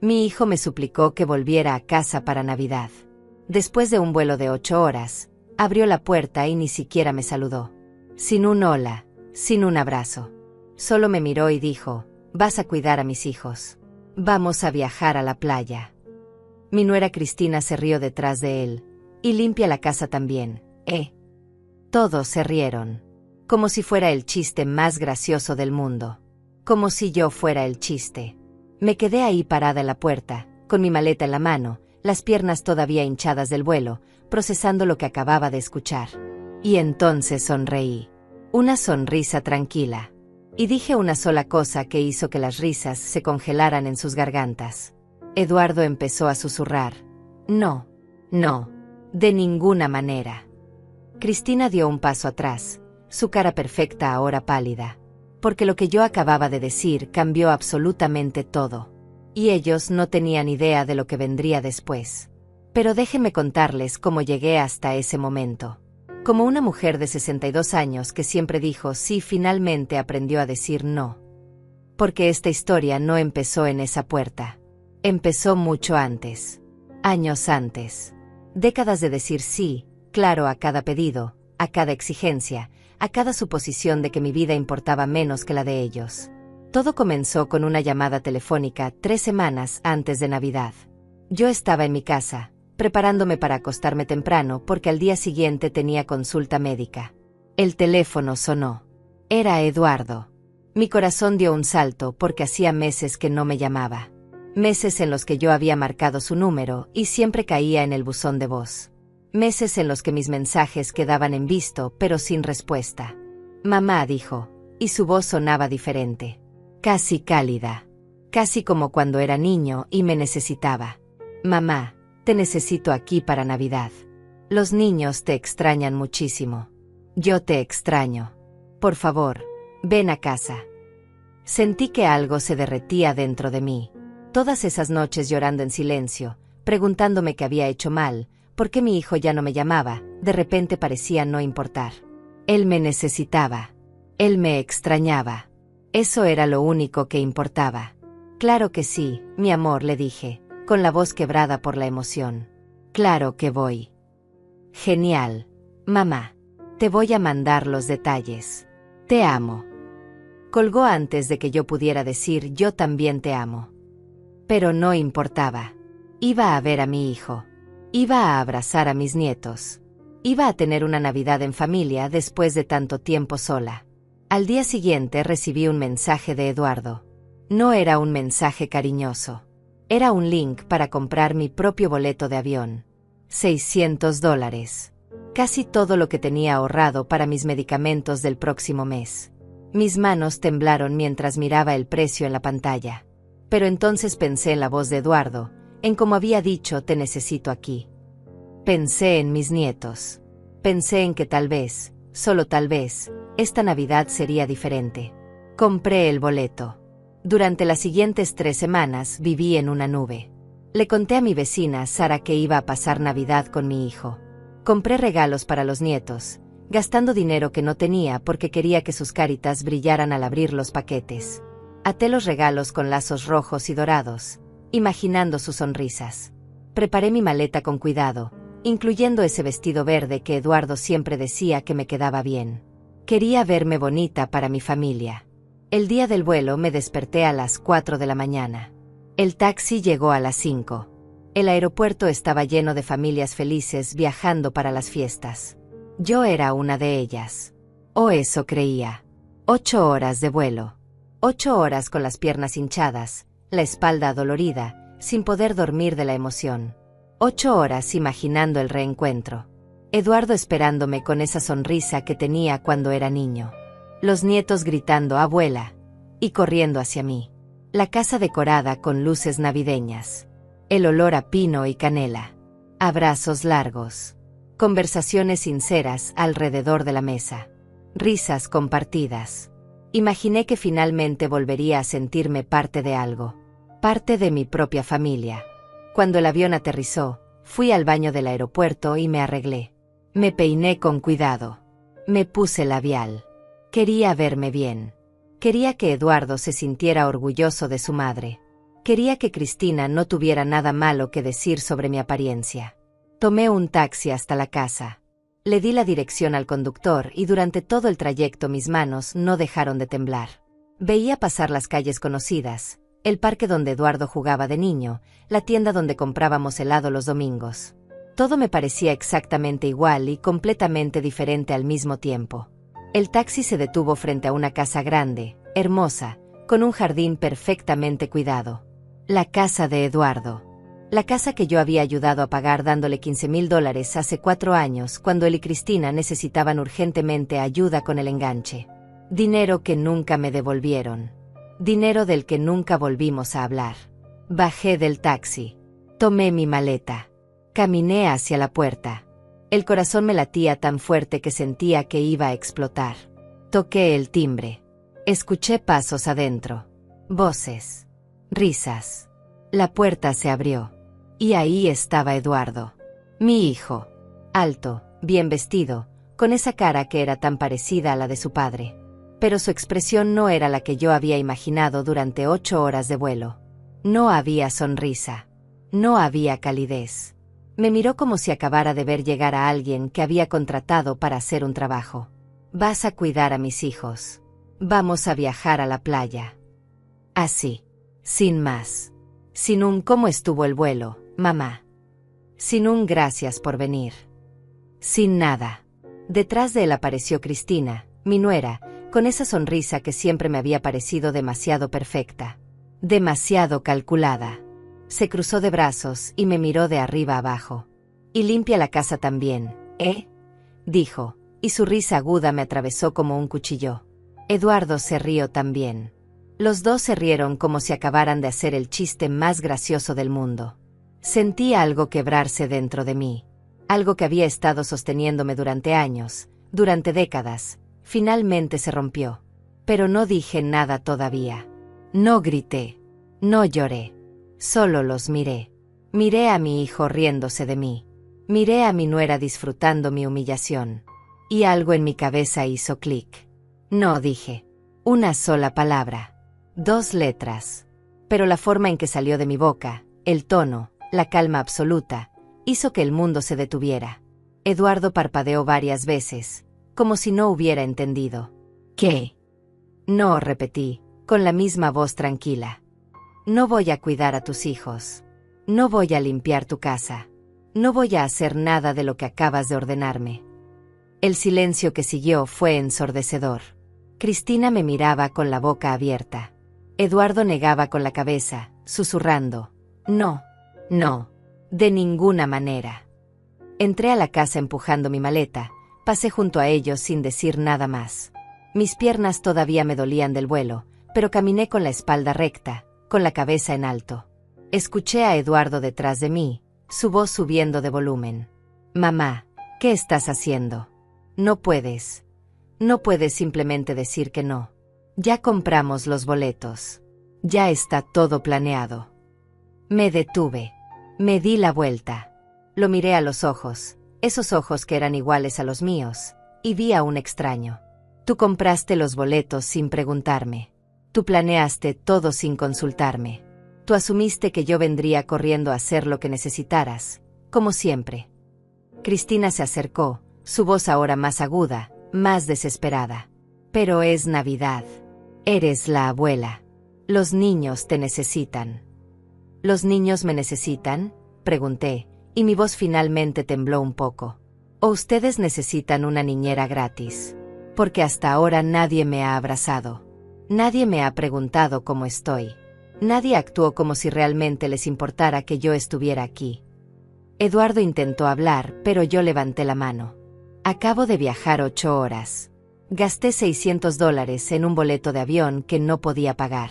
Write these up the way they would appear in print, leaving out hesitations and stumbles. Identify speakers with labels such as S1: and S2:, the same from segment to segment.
S1: Mi hijo me suplicó que volviera a casa para Navidad. Después de un vuelo de 8 horas, abrió la puerta y ni siquiera me saludó. Sin un hola, sin un abrazo. Solo me miró y dijo: «Vas a cuidar a mis hijos. Vamos a viajar a la playa». Mi nuera Cristina se rió detrás de él. «Y limpia la casa también, ¿eh?». Todos se rieron. Como si fuera el chiste más gracioso del mundo. Como si yo fuera el chiste. Me quedé ahí parada en la puerta, con mi maleta en la mano, las piernas todavía hinchadas del vuelo, procesando lo que acababa de escuchar. Y entonces sonreí. Una sonrisa tranquila. Y dije una sola cosa que hizo que las risas se congelaran en sus gargantas. Eduardo empezó a susurrar: «No, no, de ninguna manera». Cristina dio un paso atrás, su cara perfecta ahora pálida. Porque lo que yo acababa de decir cambió absolutamente todo. Y ellos no tenían idea de lo que vendría después. Pero déjenme contarles cómo llegué hasta ese momento. Como una mujer de 62 años que siempre dijo sí, finalmente aprendió a decir no. Porque esta historia no empezó en esa puerta. Empezó mucho antes. Años antes. Décadas de decir sí, claro, a cada pedido, a cada exigencia, a cada suposición de que mi vida importaba menos que la de ellos. Todo comenzó con una llamada telefónica 3 semanas antes de Navidad. Yo estaba en mi casa, preparándome para acostarme temprano porque al día siguiente tenía consulta médica. El teléfono sonó. Era Eduardo. Mi corazón dio un salto porque hacía meses que no me llamaba. Meses en los que yo había marcado su número y siempre caía en el buzón de voz. Meses en los que mis mensajes quedaban en visto pero sin respuesta. «Mamá», dijo, y su voz sonaba diferente. Casi cálida. Casi como cuando era niño y me necesitaba. «Mamá, te necesito aquí para Navidad. Los niños te extrañan muchísimo. Yo te extraño. Por favor, ven a casa». Sentí que algo se derretía dentro de mí. Todas esas noches llorando en silencio, preguntándome qué había hecho mal, por qué mi hijo ya no me llamaba, de repente parecía no importar. Él me necesitaba. Él me extrañaba. Eso era lo único que importaba. «Claro que sí, mi amor», le dije, con la voz quebrada por la emoción. «Claro que voy». «Genial. Mamá. Te voy a mandar los detalles. Te amo». Colgó antes de que yo pudiera decir «yo también te amo». Pero no importaba. Iba a ver a mi hijo. Iba a abrazar a mis nietos. Iba a tener una Navidad en familia después de tanto tiempo sola. Al día siguiente recibí un mensaje de Eduardo. No era un mensaje cariñoso. Era un link para comprar mi propio boleto de avión. $600. Casi todo lo que tenía ahorrado para mis medicamentos del próximo mes. Mis manos temblaron mientras miraba el precio en la pantalla. Pero entonces pensé en la voz de Eduardo, en cómo había dicho «te necesito aquí». Pensé en mis nietos. Pensé en que tal vez, solo tal vez, esta Navidad sería diferente. Compré el boleto. Durante las siguientes 3 semanas viví en una nube. Le conté a mi vecina Sara que iba a pasar Navidad con mi hijo. Compré regalos para los nietos, gastando dinero que no tenía porque quería que sus caritas brillaran al abrir los paquetes. Até los regalos con lazos rojos y dorados, imaginando sus sonrisas. Preparé mi maleta con cuidado, incluyendo ese vestido verde que Eduardo siempre decía que me quedaba bien. Quería verme bonita para mi familia. El día del vuelo me desperté a las 4 de la mañana. El taxi llegó a las 5. El aeropuerto estaba lleno de familias felices viajando para las fiestas. Yo era una de ellas. O eso creía. 8 horas de vuelo. 8 horas con las piernas hinchadas, la espalda dolorida, sin poder dormir de la emoción. 8 horas imaginando el reencuentro. Eduardo esperándome con esa sonrisa que tenía cuando era niño. Los nietos gritando «abuela» y corriendo hacia mí. La casa decorada con luces navideñas. El olor a pino y canela. Abrazos largos. Conversaciones sinceras alrededor de la mesa. Risas compartidas. Imaginé que finalmente volvería a sentirme parte de algo. Parte de mi propia familia. Cuando el avión aterrizó, fui al baño del aeropuerto y me arreglé. Me peiné con cuidado. Me puse labial. Quería verme bien. Quería que Eduardo se sintiera orgulloso de su madre. Quería que Cristina no tuviera nada malo que decir sobre mi apariencia. Tomé un taxi hasta la casa. Le di la dirección al conductor y durante todo el trayecto mis manos no dejaron de temblar. Veía pasar las calles conocidas, el parque donde Eduardo jugaba de niño, la tienda donde comprábamos helado los domingos. Todo me parecía exactamente igual y completamente diferente al mismo tiempo. El taxi se detuvo frente a una casa grande, hermosa, con un jardín perfectamente cuidado. La casa de Eduardo. La casa que yo había ayudado a pagar dándole $15,000 hace 4 años cuando él y Cristina necesitaban urgentemente ayuda con el enganche. Dinero que nunca me devolvieron. Dinero del que nunca volvimos a hablar. Bajé del taxi. Tomé mi maleta. Caminé hacia la puerta. El corazón me latía tan fuerte que sentía que iba a explotar. Toqué el timbre. Escuché pasos adentro. Voces. Risas. La puerta se abrió. Y ahí estaba Eduardo. Mi hijo. Alto, bien vestido, con esa cara que era tan parecida a la de su padre. Pero su expresión no era la que yo había imaginado durante 8 horas de vuelo. No había sonrisa. No había calidez. Me miró como si acabara de ver llegar a alguien que había contratado para hacer un trabajo. Vas a cuidar a mis hijos. Vamos a viajar a la playa. Así. Sin más. Sin un ¿cómo estuvo el vuelo, mamá? Sin un gracias por venir. Sin nada. Detrás de él apareció Cristina, mi nuera, con esa sonrisa que siempre me había parecido demasiado perfecta. Demasiado calculada. Se cruzó de brazos y me miró de arriba abajo. Y limpia la casa también, ¿eh? Dijo, y su risa aguda me atravesó como un cuchillo. Eduardo se rió también. Los dos se rieron como si acabaran de hacer el chiste más gracioso del mundo. Sentí algo quebrarse dentro de mí. Algo que había estado sosteniéndome durante años, durante décadas, finalmente se rompió. Pero no dije nada todavía. No grité. No lloré. Solo los miré. Miré a mi hijo riéndose de mí. Miré a mi nuera disfrutando mi humillación. Y algo en mi cabeza hizo clic. No dije una sola palabra. 2 letras. Pero la forma en que salió de mi boca, el tono, la calma absoluta, hizo que el mundo se detuviera. Eduardo parpadeó varias veces, como si no hubiera entendido. ¿Qué? No, repetí, con la misma voz tranquila. No voy a cuidar a tus hijos. No voy a limpiar tu casa. No voy a hacer nada de lo que acabas de ordenarme. El silencio que siguió fue ensordecedor. Cristina me miraba con la boca abierta. Eduardo negaba con la cabeza, susurrando. No, no, de ninguna manera. Entré a la casa empujando mi maleta, pasé junto a ellos sin decir nada más. Mis piernas todavía me dolían del vuelo, pero caminé con la espalda recta, con la cabeza en alto. Escuché a Eduardo detrás de mí, su voz subiendo de volumen. Mamá, ¿qué estás haciendo? No puedes. No puedes simplemente decir que no. Ya compramos los boletos. Ya está todo planeado. Me detuve. Me di la vuelta. Lo miré a los ojos, esos ojos que eran iguales a los míos, y vi a un extraño. Tú compraste los boletos sin preguntarme. Tú planeaste todo sin consultarme. Tú asumiste que yo vendría corriendo a hacer lo que necesitaras, como siempre. Cristina se acercó, su voz ahora más aguda, más desesperada. Pero es Navidad. Eres la abuela. Los niños te necesitan. ¿Los niños me necesitan?, pregunté, y mi voz finalmente tembló un poco. ¿O ustedes necesitan una niñera gratis? Porque hasta ahora nadie me ha abrazado. Nadie me ha preguntado cómo estoy. Nadie actuó como si realmente les importara que yo estuviera aquí. Eduardo intentó hablar, pero yo levanté la mano. Acabo de viajar 8 horas. Gasté $600 en un boleto de avión que no podía pagar.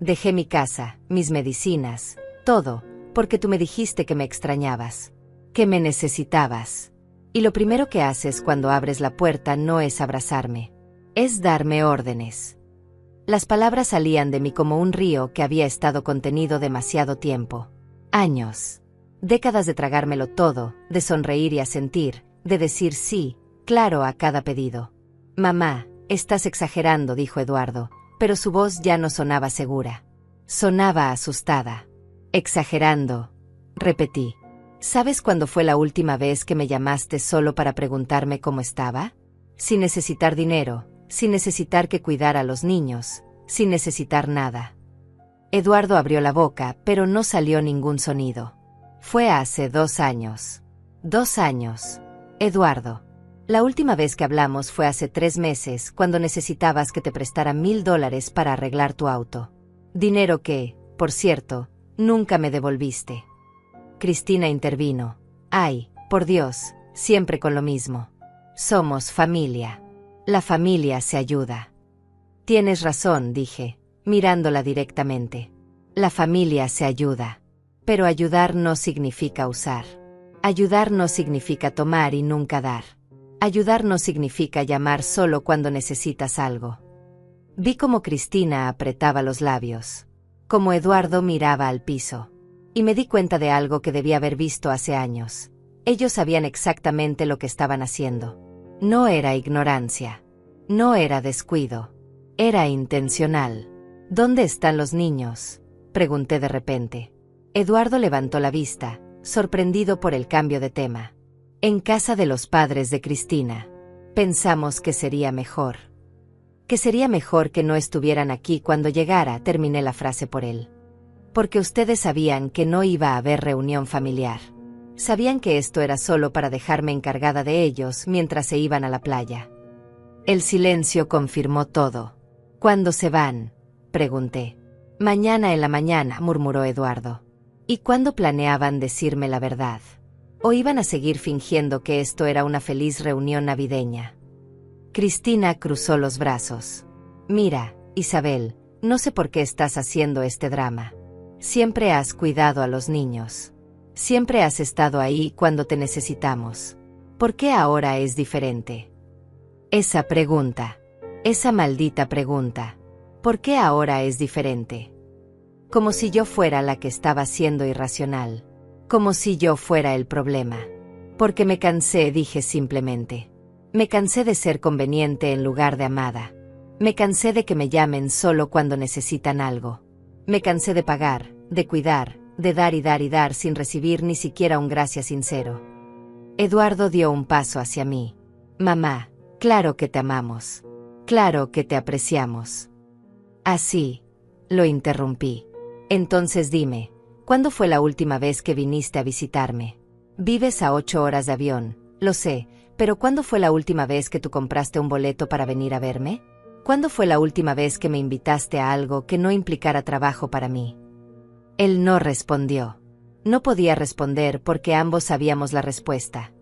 S1: Dejé mi casa, mis medicinas, todo, porque tú me dijiste que me extrañabas, que me necesitabas. Y lo primero que haces cuando abres la puerta no es abrazarme, es darme órdenes. Las palabras salían de mí como un río que había estado contenido demasiado tiempo. Años. Décadas de tragármelo todo, de sonreír y asentir, de decir sí, claro a cada pedido. Mamá, estás exagerando, dijo Eduardo, pero su voz ya no sonaba segura. Sonaba asustada. Exagerando, repetí. ¿Sabes cuándo fue la última vez que me llamaste solo para preguntarme cómo estaba? Sin necesitar dinero, sin necesitar que cuidara a los niños, sin necesitar nada. Eduardo abrió la boca, pero no salió ningún sonido. Fue hace 2 años. 2 años. Eduardo. La última vez que hablamos fue hace 3 meses, cuando necesitabas que te prestara $1000 para arreglar tu auto. Dinero que, por cierto, nunca me devolviste. Cristina intervino. Ay, por Dios, siempre con lo mismo. Somos familia. La familia se ayuda. Tienes razón, dije, mirándola directamente. La familia se ayuda. Pero ayudar no significa usar. Ayudar no significa tomar y nunca dar. Ayudar no significa llamar solo cuando necesitas algo. Vi cómo Cristina apretaba los labios. Como Eduardo miraba al piso. Y me di cuenta de algo que debía haber visto hace años. Ellos sabían exactamente lo que estaban haciendo. No era ignorancia. No era descuido. Era intencional. ¿Dónde están los niños?, pregunté de repente. Eduardo levantó la vista, sorprendido por el cambio de tema. En casa de los padres de Cristina. Pensamos que sería mejor. Que sería mejor que no estuvieran aquí cuando llegara, terminé la frase por él. Porque ustedes sabían que no iba a haber reunión familiar. Sabían que esto era solo para dejarme encargada de ellos mientras se iban a la playa. El silencio confirmó todo. ¿Cuándo se van?, pregunté. Mañana en la mañana, murmuró Eduardo. ¿Y cuándo planeaban decirme la verdad? ¿O iban a seguir fingiendo que esto era una feliz reunión navideña? Cristina cruzó los brazos. Mira, Isabel, no sé por qué estás haciendo este drama. Siempre has cuidado a los niños. Siempre has estado ahí cuando te necesitamos. ¿Por qué ahora es diferente? Esa pregunta. Esa maldita pregunta. ¿Por qué ahora es diferente? Como si yo fuera la que estaba siendo irracional. Como si yo fuera el problema. Porque me cansé, dije simplemente. Me cansé de ser conveniente en lugar de amada. Me cansé de que me llamen solo cuando necesitan algo. Me cansé de pagar, de cuidar, de dar y dar y dar sin recibir ni siquiera un gracias sincero. Eduardo dio un paso hacia mí. Mamá, claro que te amamos. Claro que te apreciamos. Así, lo interrumpí. Entonces dime, ¿cuándo fue la última vez que viniste a visitarme? Vives a 8 horas de avión, lo sé, pero ¿cuándo fue la última vez que tú compraste un boleto para venir a verme? ¿Cuándo fue la última vez que me invitaste a algo que no implicara trabajo para mí? Él no respondió. No podía responder porque ambos sabíamos la respuesta.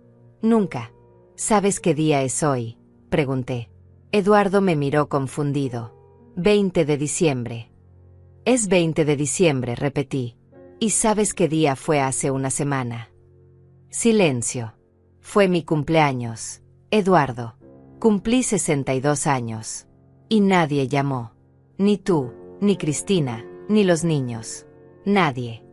S1: Nunca. ¿Sabes qué día es hoy?, pregunté. Eduardo me miró confundido. 20 de diciembre. Es 20 de diciembre, repetí. ¿Y sabes qué día fue hace una semana? Silencio. Fue mi cumpleaños, Eduardo. Cumplí 62 años. Y nadie llamó. Ni tú, ni Cristina, ni los niños. Nadie.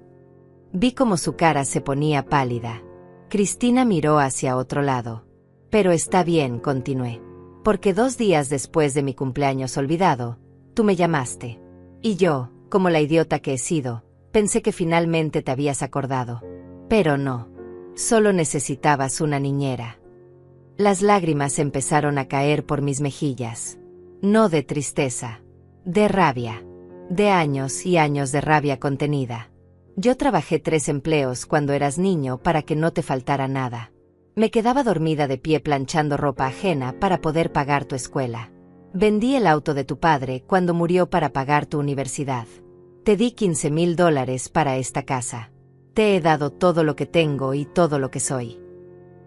S1: Vi cómo su cara se ponía pálida. Cristina miró hacia otro lado. Pero está bien, continué. Porque 2 días después de mi cumpleaños olvidado, tú me llamaste. Y yo, como la idiota que he sido, pensé que finalmente te habías acordado. Pero no. Solo necesitabas una niñera. Las lágrimas empezaron a caer por mis mejillas. No de tristeza. De rabia. De años y años de rabia contenida. Yo trabajé 3 empleos cuando eras niño para que no te faltara nada. Me quedaba dormida de pie planchando ropa ajena para poder pagar tu escuela. Vendí el auto de tu padre cuando murió para pagar tu universidad. Te di $15,000 para esta casa. Te he dado todo lo que tengo y todo lo que soy.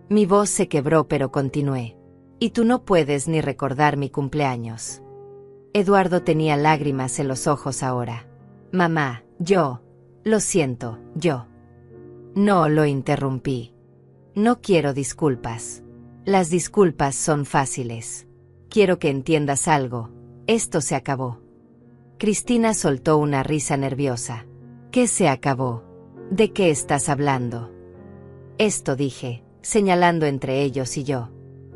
S1: Mi voz se quebró pero continué. Y tú no puedes ni recordar mi cumpleaños. Eduardo tenía lágrimas en los ojos ahora. Mamá, yo. Lo siento, yo. No, lo interrumpí. No quiero disculpas. Las disculpas son fáciles. Quiero que entiendas algo. Esto se acabó. Cristina soltó una risa nerviosa. ¿Qué se acabó? ¿De qué estás hablando? Esto dije, señalando entre ellos y yo.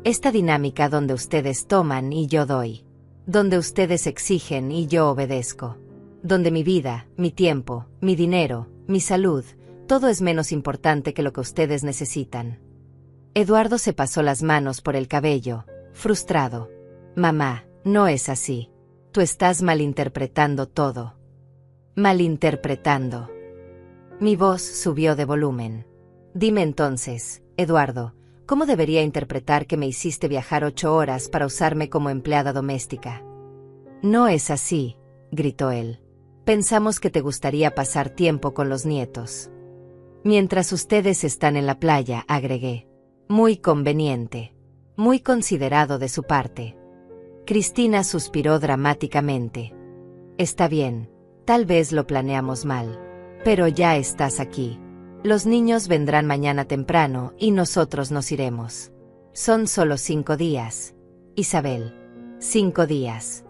S1: Esta dinámica donde ustedes toman y yo doy. Donde ustedes exigen y yo obedezco. donde mi vida, mi tiempo, mi dinero, mi salud, todo es menos importante que lo que ustedes necesitan. Eduardo se pasó las manos por el cabello, frustrado. Mamá, no es así. Tú estás malinterpretando todo. Malinterpretando. Mi voz subió de volumen. Dime entonces, Eduardo, ¿cómo debería interpretar que me hiciste viajar 8 horas para usarme como empleada doméstica? No es así, gritó él. Pensamos que te gustaría pasar tiempo con los nietos. Mientras ustedes están en la playa, agregué. Muy conveniente. Muy considerado de su parte. Cristina suspiró dramáticamente. Está bien, tal vez lo planeamos mal. Pero ya estás aquí. Los niños vendrán mañana temprano y nosotros nos iremos. Son solo 5 días. Isabel. 5 días.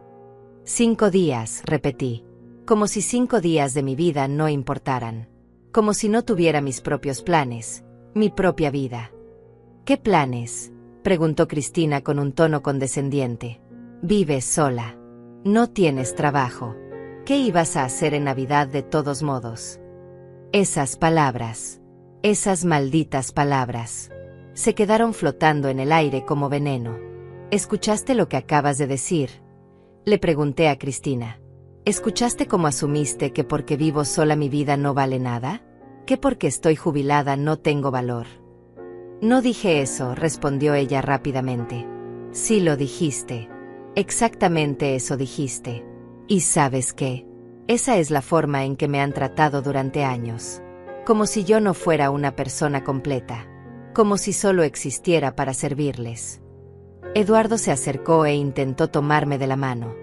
S1: 5 días, repetí. Como si 5 días de mi vida no importaran. Como si no tuviera mis propios planes, mi propia vida. ¿Qué planes?, preguntó Cristina con un tono condescendiente. Vives sola. No tienes trabajo. ¿Qué ibas a hacer en Navidad de todos modos? Esas palabras. Esas malditas palabras. Se quedaron flotando en el aire como veneno. ¿Escuchaste lo que acabas de decir?, le pregunté a Cristina. ¿Escuchaste cómo asumiste que porque vivo sola mi vida no vale nada? ¿Que porque estoy jubilada no tengo valor? No dije eso, respondió ella rápidamente. Sí lo dijiste. Exactamente eso dijiste. ¿Y sabes qué? Esa es la forma en que me han tratado durante años. Como si yo no fuera una persona completa. Como si solo existiera para servirles. Eduardo se acercó e intentó tomarme de la mano.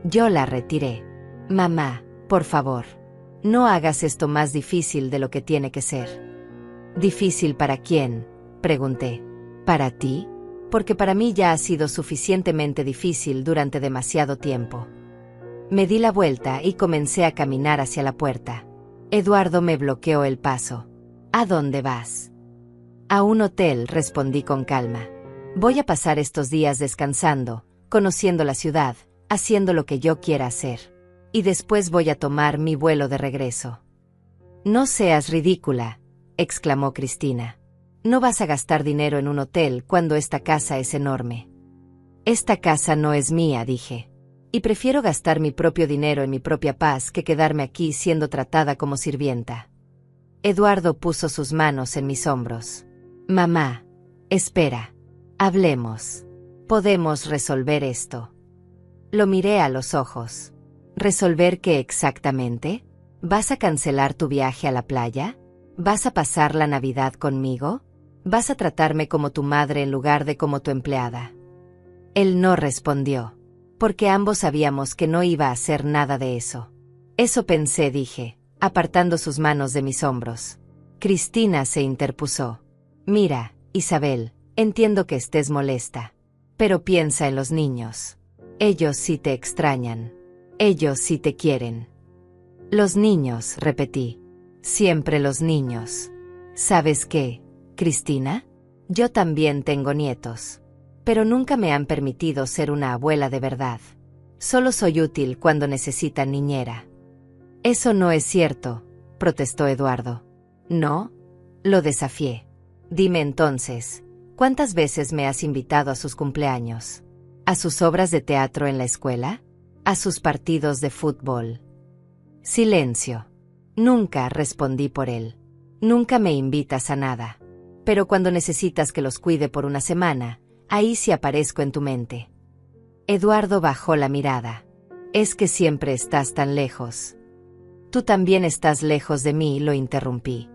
S1: Yo la retiré. Mamá, por favor. No hagas esto más difícil de lo que tiene que ser. ¿Difícil para quién?, pregunté. ¿Para ti? Porque para mí ya ha sido suficientemente difícil durante demasiado tiempo. Me di la vuelta y comencé a caminar hacia la puerta. Eduardo me bloqueó el paso. ¿A dónde vas? A un hotel, respondí con calma. Voy a pasar estos días descansando, conociendo la ciudad, haciendo lo que yo quiera hacer. Y después voy a tomar mi vuelo de regreso. No seas ridícula, exclamó Cristina. No vas a gastar dinero en un hotel cuando esta casa es enorme. Esta casa no es mía, dije. Y prefiero gastar mi propio dinero en mi propia paz que quedarme aquí siendo tratada como sirvienta. Eduardo puso sus manos en mis hombros. Mamá, espera. Hablemos. Podemos resolver esto. Lo miré a los ojos. ¿Resolver qué exactamente? ¿Vas a cancelar tu viaje a la playa? ¿Vas a pasar la Navidad conmigo? ¿Vas a tratarme como tu madre en lugar de como tu empleada? Él no respondió, porque ambos sabíamos que no iba a hacer nada de eso. Eso pensé, dije, apartando sus manos de mis hombros. Cristina se interpuso. Mira, Isabel, entiendo que estés molesta. Pero piensa en los niños. Ellos sí te extrañan. Ellos sí te quieren. Los niños, repetí. Siempre los niños. ¿Sabes qué, Cristina? Yo también tengo nietos. Pero nunca me han permitido ser una abuela de verdad. Solo soy útil cuando necesitan niñera. Eso no es cierto, protestó Eduardo. ¿No? Lo desafié. Dime entonces, ¿cuántas veces me has invitado a sus cumpleaños? ¿A sus obras de teatro en la escuela? ¿A sus partidos de fútbol? Silencio. Nunca, respondí por él. Nunca me invitas a nada. Pero cuando necesitas que los cuide por una semana, ahí sí aparezco en tu mente. Eduardo bajó la mirada. Es que siempre estás tan lejos. Tú también estás lejos de mí, lo interrumpí.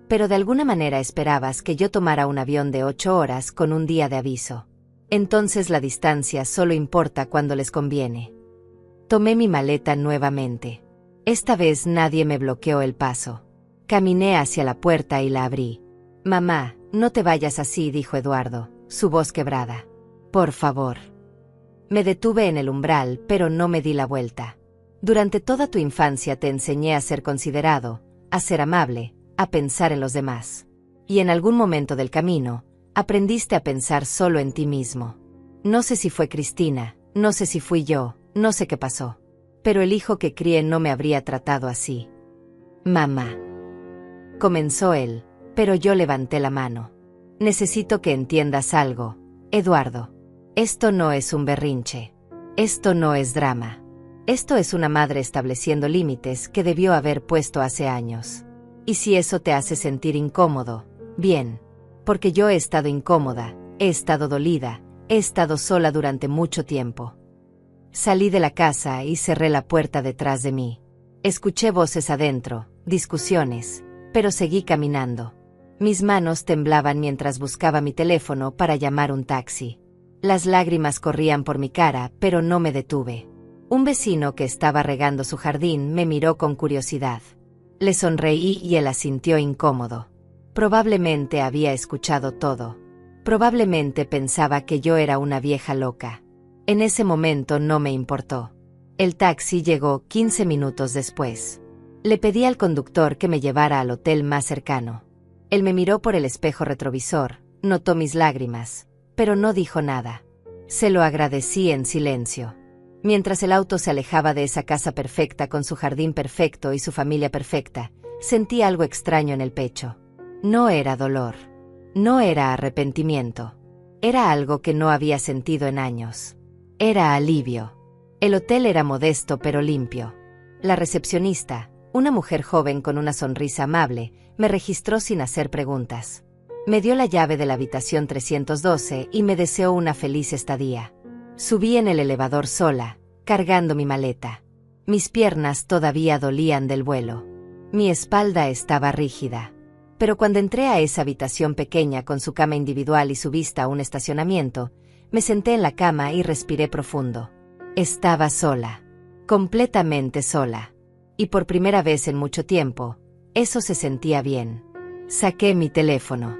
S1: Pero de alguna manera esperabas que yo tomara un avión de 8 horas con un día de aviso. Entonces la distancia solo importa cuando les conviene. Tomé mi maleta nuevamente. Esta vez nadie me bloqueó el paso. Caminé hacia la puerta y la abrí. Mamá, no te vayas así, dijo Eduardo, su voz quebrada. Por favor. Me detuve en el umbral, pero no me di la vuelta. Durante toda tu infancia te enseñé a ser considerado, a ser amable, a pensar en los demás. Y en algún momento del camino, aprendiste a pensar solo en ti mismo. No sé si fue Cristina, no sé si fui yo, no sé qué pasó. Pero el hijo que crié no me habría tratado así. Mamá. Comenzó él, pero yo levanté la mano. Necesito que entiendas algo, Eduardo. Esto no es un berrinche. Esto no es drama. Esto es una madre estableciendo límites que debió haber puesto hace años. Y si eso te hace sentir incómodo, bien. Porque yo he estado incómoda, he estado dolida, he estado sola durante mucho tiempo. Salí de la casa y cerré la puerta detrás de mí. Escuché voces adentro, discusiones, pero seguí caminando. Mis manos temblaban mientras buscaba mi teléfono para llamar un taxi. Las lágrimas corrían por mi cara, pero no me detuve. Un vecino que estaba regando su jardín me miró con curiosidad. Le sonreí y él asintió incómodo. Probablemente había escuchado todo. Probablemente pensaba que yo era una vieja loca. En ese momento no me importó. El taxi llegó 15 minutos después. Le pedí al conductor que me llevara al hotel más cercano. Él me miró por el espejo retrovisor, notó mis lágrimas, pero no dijo nada. Se lo agradecí en silencio. Mientras el auto se alejaba de esa casa perfecta con su jardín perfecto y su familia perfecta, sentí algo extraño en el pecho. No era dolor. No era arrepentimiento. Era algo que no había sentido en años. Era alivio. El hotel era modesto pero limpio. La recepcionista, una mujer joven con una sonrisa amable, me registró sin hacer preguntas. Me dio la llave de la habitación 312 y me deseó una feliz estadía. Subí en el elevador sola, cargando mi maleta. Mis piernas todavía dolían del vuelo. Mi espalda estaba rígida. Pero cuando entré a esa habitación pequeña con su cama individual y su vista a un estacionamiento, me senté en la cama y respiré profundo. Estaba sola. Completamente sola. Y por primera vez en mucho tiempo, eso se sentía bien. Saqué mi teléfono.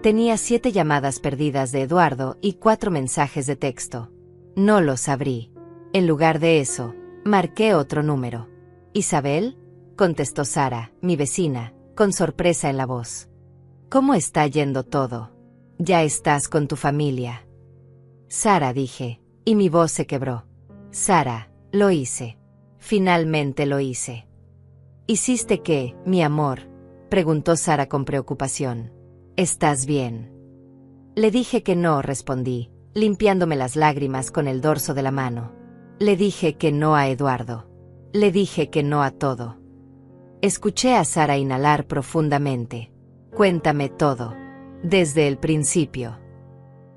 S1: Tenía 7 llamadas perdidas de Eduardo y 4 mensajes de texto. No los abrí. En lugar de eso, marqué otro número. ¿Isabel? Contestó Sara, mi vecina, con sorpresa en la voz. ¿Cómo está yendo todo? ¿Ya estás con tu familia? Sara, dije, y mi voz se quebró. Sara, lo hice. Finalmente lo hice. ¿Hiciste qué, mi amor? Preguntó Sara con preocupación. ¿Estás bien? Le dije que no, respondí, limpiándome las lágrimas con el dorso de la mano. Le dije que no a Eduardo. Le dije que no a todo. Escuché a Sara inhalar profundamente. Cuéntame todo. Desde el principio.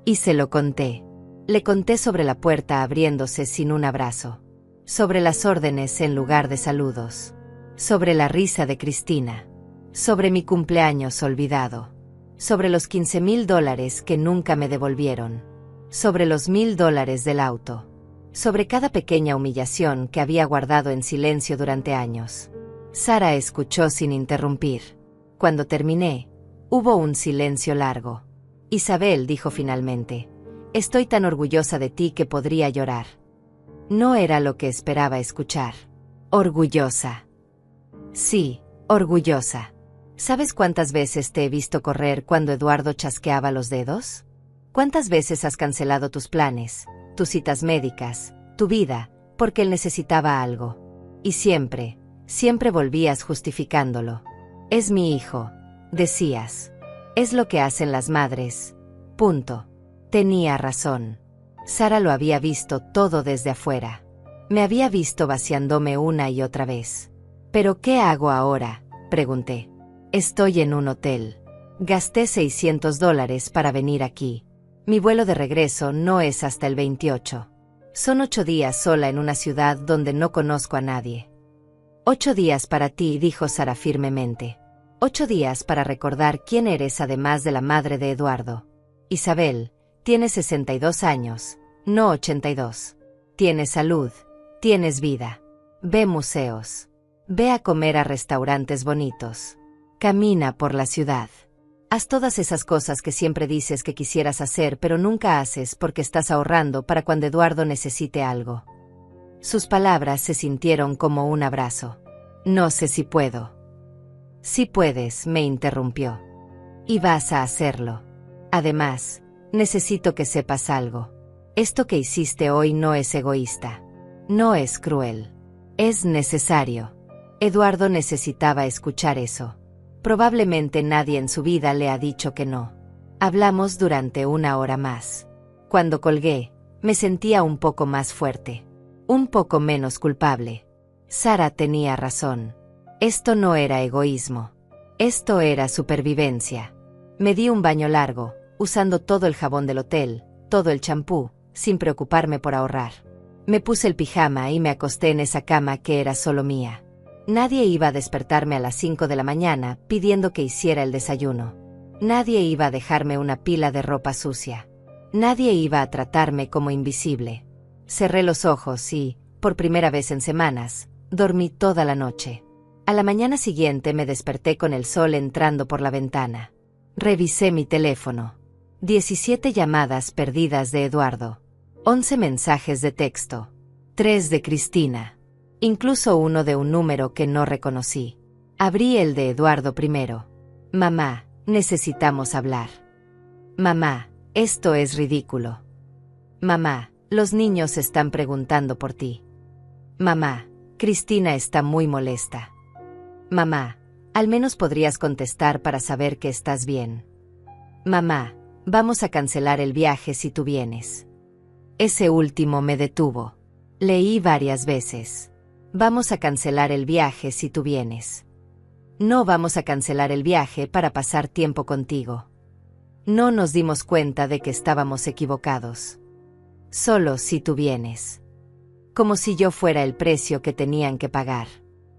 S1: Y se lo conté. Le conté sobre la puerta abriéndose sin un abrazo. Sobre las órdenes en lugar de saludos. Sobre la risa de Cristina. Sobre mi cumpleaños olvidado. Sobre los $15,000 que nunca me devolvieron. Sobre los $1,000 del auto. Sobre cada pequeña humillación que había guardado en silencio durante años. Sara escuchó sin interrumpir. Cuando terminé, hubo un silencio largo. Isabel, dijo finalmente, estoy tan orgullosa de ti que podría llorar. No era lo que esperaba escuchar. Orgullosa. Sí, orgullosa. ¿Sabes cuántas veces te he visto correr cuando Eduardo chasqueaba los dedos? ¿Cuántas veces has cancelado tus planes, tus citas médicas, tu vida, porque él necesitaba algo? Y siempre volvías justificándolo. Es mi hijo, decías. Es lo que hacen las madres. Punto. Tenía razón. Sara lo había visto todo desde afuera. Me había visto vaciándome una y otra vez. ¿Pero qué hago ahora?, pregunté. Estoy en un hotel. Gasté $600 para venir aquí. Mi vuelo de regreso no es hasta el 28. Son 8 días sola en una ciudad donde no conozco a nadie. 8 días para ti, dijo Sara firmemente. 8 días para recordar quién eres además de la madre de Eduardo. Isabel, tienes 62 años, no 82. Tienes salud, tienes vida. Ve museos. Ve a comer a restaurantes bonitos. Camina por la ciudad. Haz todas esas cosas que siempre dices que quisieras hacer pero nunca haces porque estás ahorrando para cuando Eduardo necesite algo. Sus palabras se sintieron como un abrazo. No sé si puedo. Sí puedes, me interrumpió. Y vas a hacerlo. Además, necesito que sepas algo. Esto que hiciste hoy no es egoísta. No es cruel. Es necesario. Eduardo necesitaba escuchar eso. Probablemente nadie en su vida le ha dicho que no. Hablamos durante 1 hora más. Cuando colgué, me sentía un poco más fuerte. Un poco menos culpable. Sara tenía razón. Esto no era egoísmo. Esto era supervivencia. Me di un baño largo, usando todo el jabón del hotel, todo el champú, sin preocuparme por ahorrar. Me puse el pijama y me acosté en esa cama que era solo mía. Nadie iba a despertarme a las 5 de la mañana pidiendo que hiciera el desayuno. Nadie iba a dejarme una pila de ropa sucia. Nadie iba a tratarme como invisible. Cerré los ojos y, por primera vez en semanas, dormí toda la noche. A la mañana siguiente me desperté con el sol entrando por la ventana. Revisé mi teléfono. 17 llamadas perdidas de Eduardo. 11 mensajes de texto. 3 de Cristina. Incluso uno de un número que no reconocí. Abrí el de Eduardo primero. Mamá, necesitamos hablar. Mamá, esto es ridículo. Mamá, los niños están preguntando por ti. Mamá, Cristina está muy molesta. Mamá, al menos podrías contestar para saber que estás bien. Mamá, vamos a cancelar el viaje si tú vienes. Ese último me detuvo. Leí varias veces. Vamos a cancelar el viaje si tú vienes. No vamos a cancelar el viaje para pasar tiempo contigo. No nos dimos cuenta de que estábamos equivocados. Solo si tú vienes. Como si yo fuera el precio que tenían que pagar.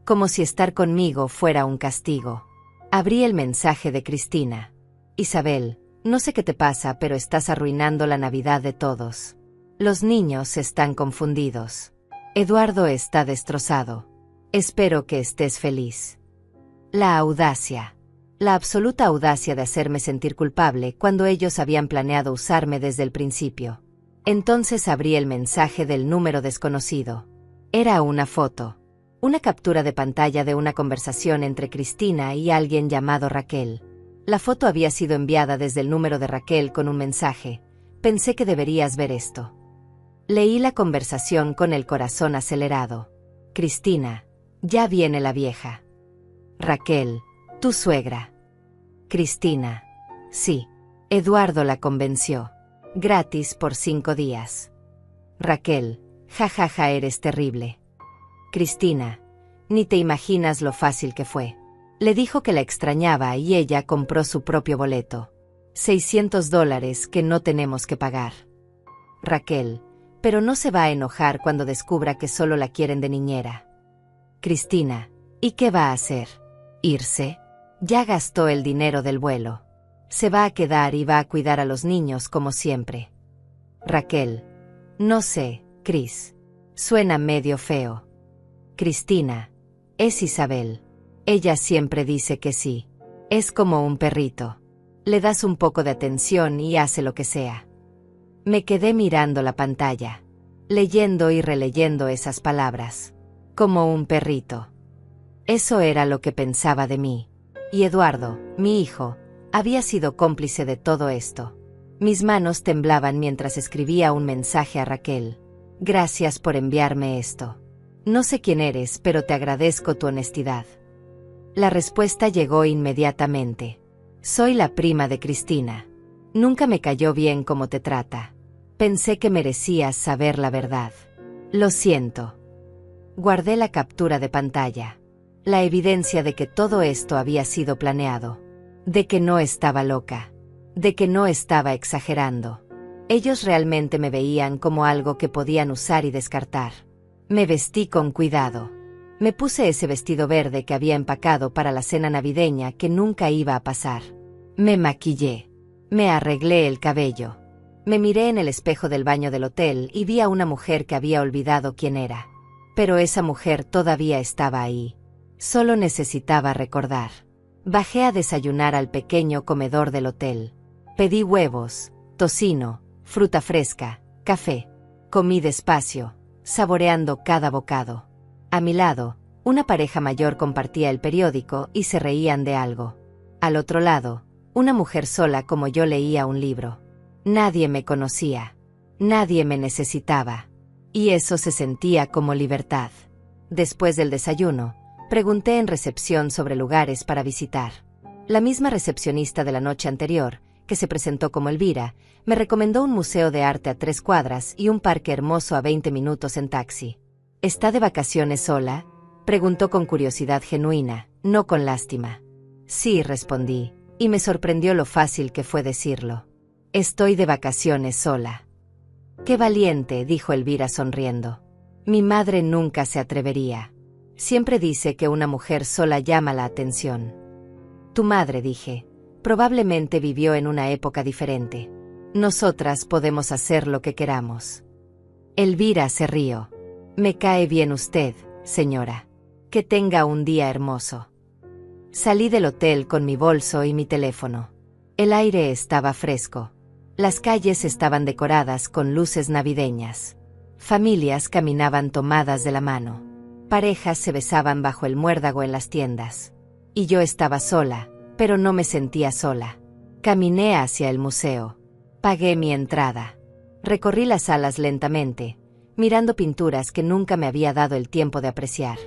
S1: Como si estar conmigo fuera un castigo. Abrí el mensaje de Cristina. Isabel, no sé qué te pasa, pero estás arruinando la Navidad de todos. Los niños están confundidos. Eduardo está destrozado. Espero que estés feliz. La audacia. La absoluta audacia de hacerme sentir culpable cuando ellos habían planeado usarme desde el principio. Entonces abrí el mensaje del número desconocido. Era una foto. Una captura de pantalla de una conversación entre Cristina y alguien llamado Raquel. La foto había sido enviada desde el número de Raquel con un mensaje. Pensé que deberías ver esto. Leí la conversación con el corazón acelerado. Cristina, ya viene la vieja. Raquel, tu suegra. Cristina, sí. Eduardo la convenció. Gratis por 5 días. Raquel, jajaja, eres terrible. Cristina, ni te imaginas lo fácil que fue. Le dijo que la extrañaba y ella compró su propio boleto. $600 que no tenemos que pagar. Raquel, pero no se va a enojar cuando descubra que solo la quieren de niñera. Cristina, ¿y qué va a hacer? ¿Irse? Ya gastó el dinero del vuelo. Se va a quedar y va a cuidar a los niños como siempre. Raquel, no sé, Cris. Suena medio feo. Cristina, es Isabel. Ella siempre dice que sí. Es como un perrito. Le das un poco de atención y hace lo que sea. Me quedé mirando la pantalla, leyendo y releyendo esas palabras. Como un perrito. Eso era lo que pensaba de mí. Y Eduardo, mi hijo, había sido cómplice de todo esto. Mis manos temblaban mientras escribía un mensaje a Raquel. Gracias por enviarme esto. No sé quién eres, pero te agradezco tu honestidad. La respuesta llegó inmediatamente. Soy la prima de Cristina. Nunca me cayó bien cómo te trata. Pensé que merecías saber la verdad. Lo siento. Guardé la captura de pantalla. La evidencia de que todo esto había sido planeado. De que no estaba loca. De que no estaba exagerando. Ellos realmente me veían como algo que podían usar y descartar. Me vestí con cuidado. Me puse ese vestido verde que había empacado para la cena navideña que nunca iba a pasar. Me maquillé. Me arreglé el cabello. Me miré en el espejo del baño del hotel y vi a una mujer que había olvidado quién era. Pero esa mujer todavía estaba ahí. Solo necesitaba recordar. Bajé a desayunar al pequeño comedor del hotel. Pedí huevos, tocino, fruta fresca, café. Comí despacio, saboreando cada bocado. A mi lado, una pareja mayor compartía el periódico y se reían de algo. Al otro lado, una mujer sola como yo leía un libro. Nadie me conocía. Nadie me necesitaba. Y eso se sentía como libertad. Después del desayuno, pregunté en recepción sobre lugares para visitar. La misma recepcionista de la noche anterior, que se presentó como Elvira, me recomendó un museo de arte a 3 cuadras y un parque hermoso a 20 minutos en taxi. ¿Está de vacaciones sola?, preguntó con curiosidad genuina, no con lástima. Sí, respondí, y me sorprendió lo fácil que fue decirlo. Estoy de vacaciones sola. Qué valiente, dijo Elvira sonriendo. Mi madre nunca se atrevería. Siempre dice que una mujer sola llama la atención. Tu madre, dije, probablemente vivió en una época diferente. Nosotras podemos hacer lo que queramos. Elvira se rió. Me cae bien usted, señora. Que tenga un día hermoso. Salí del hotel con mi bolso y mi teléfono. El aire estaba fresco. Las calles estaban decoradas con luces navideñas. Familias caminaban tomadas de la mano. Parejas se besaban bajo el muérdago en las tiendas. Y yo estaba sola, pero no me sentía sola. Caminé hacia el museo. Pagué mi entrada. Recorrí las salas lentamente, mirando pinturas que nunca me había dado el tiempo de apreciar.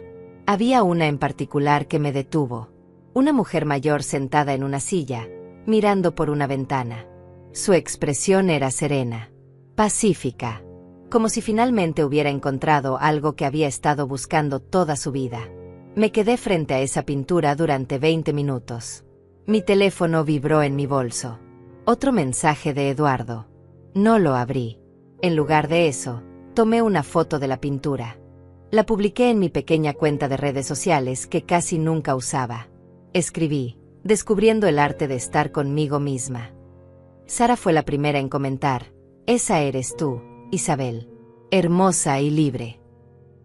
S1: Había una en particular que me detuvo. Una mujer mayor sentada en una silla, mirando por una ventana. Su expresión era serena, pacífica, como si finalmente hubiera encontrado algo que había estado buscando toda su vida. Me quedé frente a esa pintura durante 20 minutos. Mi teléfono vibró en mi bolso. Otro mensaje de Eduardo. No lo abrí. En lugar de eso, tomé una foto de la pintura. La publiqué en mi pequeña cuenta de redes sociales que casi nunca usaba. Escribí, descubriendo el arte de estar conmigo misma. Sara fue la primera en comentar, esa eres tú, Isabel. Hermosa y libre.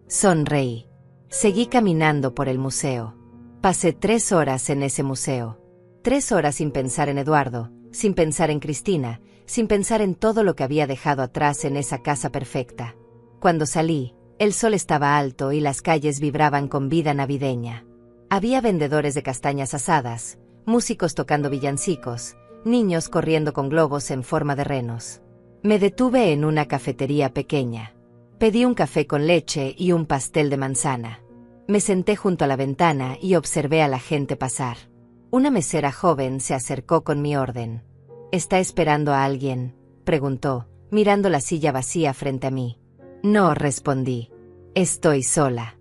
S1: Sonreí. Seguí caminando por el museo. Pasé 3 horas en ese museo. 3 horas sin pensar en Eduardo, sin pensar en Cristina, sin pensar en todo lo que había dejado atrás en esa casa perfecta. Cuando salí, el sol estaba alto y las calles vibraban con vida navideña. Había vendedores de castañas asadas, músicos tocando villancicos, niños corriendo con globos en forma de renos. Me detuve en una cafetería pequeña. Pedí un café con leche y un pastel de manzana. Me senté junto a la ventana y observé a la gente pasar. Una mesera joven se acercó con mi orden. ¿Está esperando a alguien?, preguntó, mirando la silla vacía frente a mí. No, respondí. Estoy sola.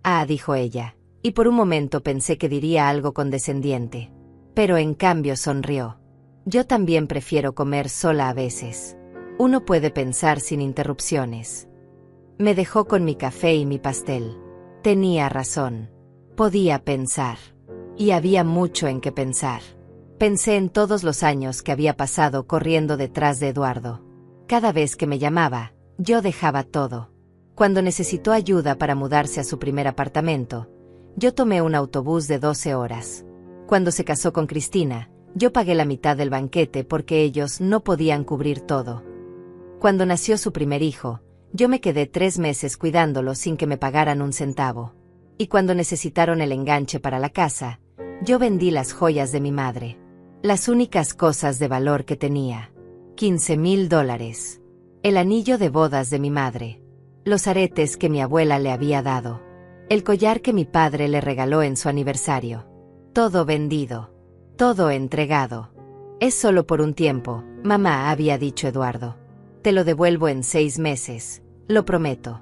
S1: Ah, dijo ella, y por un momento pensé que diría algo condescendiente. Pero en cambio sonrió. Yo también prefiero comer sola a veces. Uno puede pensar sin interrupciones. Me dejó con mi café y mi pastel. Tenía razón. Podía pensar. Y había mucho en qué pensar. Pensé en todos los años que había pasado corriendo detrás de Eduardo. Cada vez que me llamaba, yo dejaba todo. Cuando necesitó ayuda para mudarse a su primer apartamento, yo tomé un autobús de 12 horas. Cuando se casó con Cristina, yo pagué la mitad del banquete porque ellos no podían cubrir todo. Cuando nació su primer hijo, yo me quedé 3 meses cuidándolo sin que me pagaran un centavo. Y cuando necesitaron el enganche para la casa, yo vendí las joyas de mi madre. Las únicas cosas de valor que tenía. $15,000. El anillo de bodas de mi madre. Los aretes que mi abuela le había dado. El collar que mi padre le regaló en su aniversario. Todo vendido. Todo entregado. Es solo por un tiempo, mamá, había dicho Eduardo. Te lo devuelvo en 6 meses, lo prometo.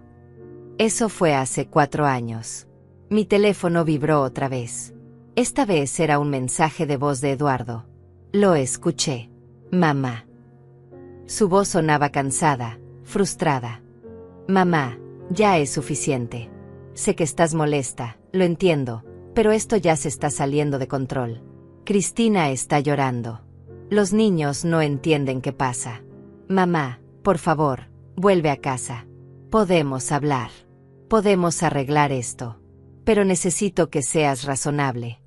S1: Eso fue hace 4 años. Mi teléfono vibró otra vez. Esta vez era un mensaje de voz de Eduardo. Lo escuché. Mamá. Su voz sonaba cansada, frustrada. Mamá, ya es suficiente. Sé que estás molesta, lo entiendo, pero esto ya se está saliendo de control. Cristina está llorando. Los niños no entienden qué pasa. Mamá, por favor, vuelve a casa. Podemos hablar. Podemos arreglar esto. Pero necesito que seas razonable.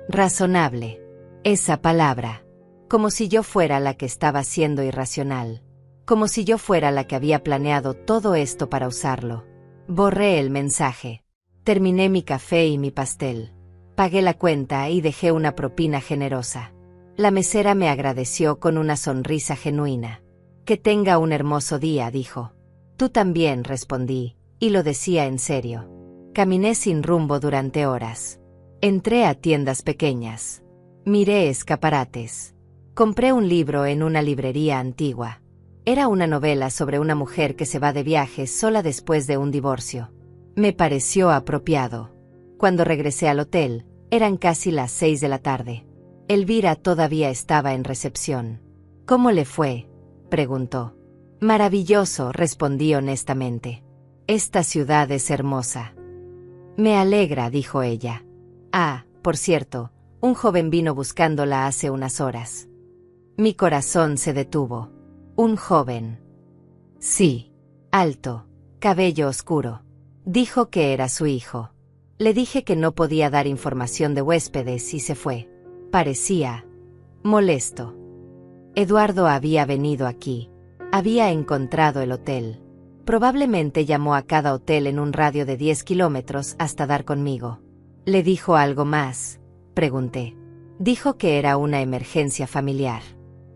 S1: Razonable. Esa palabra. Como si yo fuera la que estaba siendo irracional. Como si yo fuera la que había planeado todo esto para usarlo. Borré el mensaje. Terminé mi café y mi pastel. Pagué la cuenta y dejé una propina generosa. La mesera me agradeció con una sonrisa genuina. Que tenga un hermoso día, dijo. Tú también, respondí, y lo decía en serio. Caminé sin rumbo durante horas. Entré a tiendas pequeñas. Miré escaparates. Compré un libro en una librería antigua. Era una novela sobre una mujer que se va de viaje sola después de un divorcio. Me pareció apropiado. Cuando regresé al hotel, eran casi las 6 de la tarde. Elvira todavía estaba en recepción. ¿Cómo le fue?, preguntó. Maravilloso, respondí honestamente. Esta ciudad es hermosa. Me alegra, dijo ella. Ah, por cierto, un joven vino buscándola hace unas horas. Mi corazón se detuvo. Un joven. Sí. Alto, cabello oscuro. Dijo que era su hijo. Le dije que no podía dar información de huéspedes y se fue. Parecía molesto. Eduardo había venido aquí. Había encontrado el hotel. Probablemente llamó a cada hotel en un radio de 10 kilómetros hasta dar conmigo. ¿Le dijo algo más?, pregunté. Dijo que era una emergencia familiar.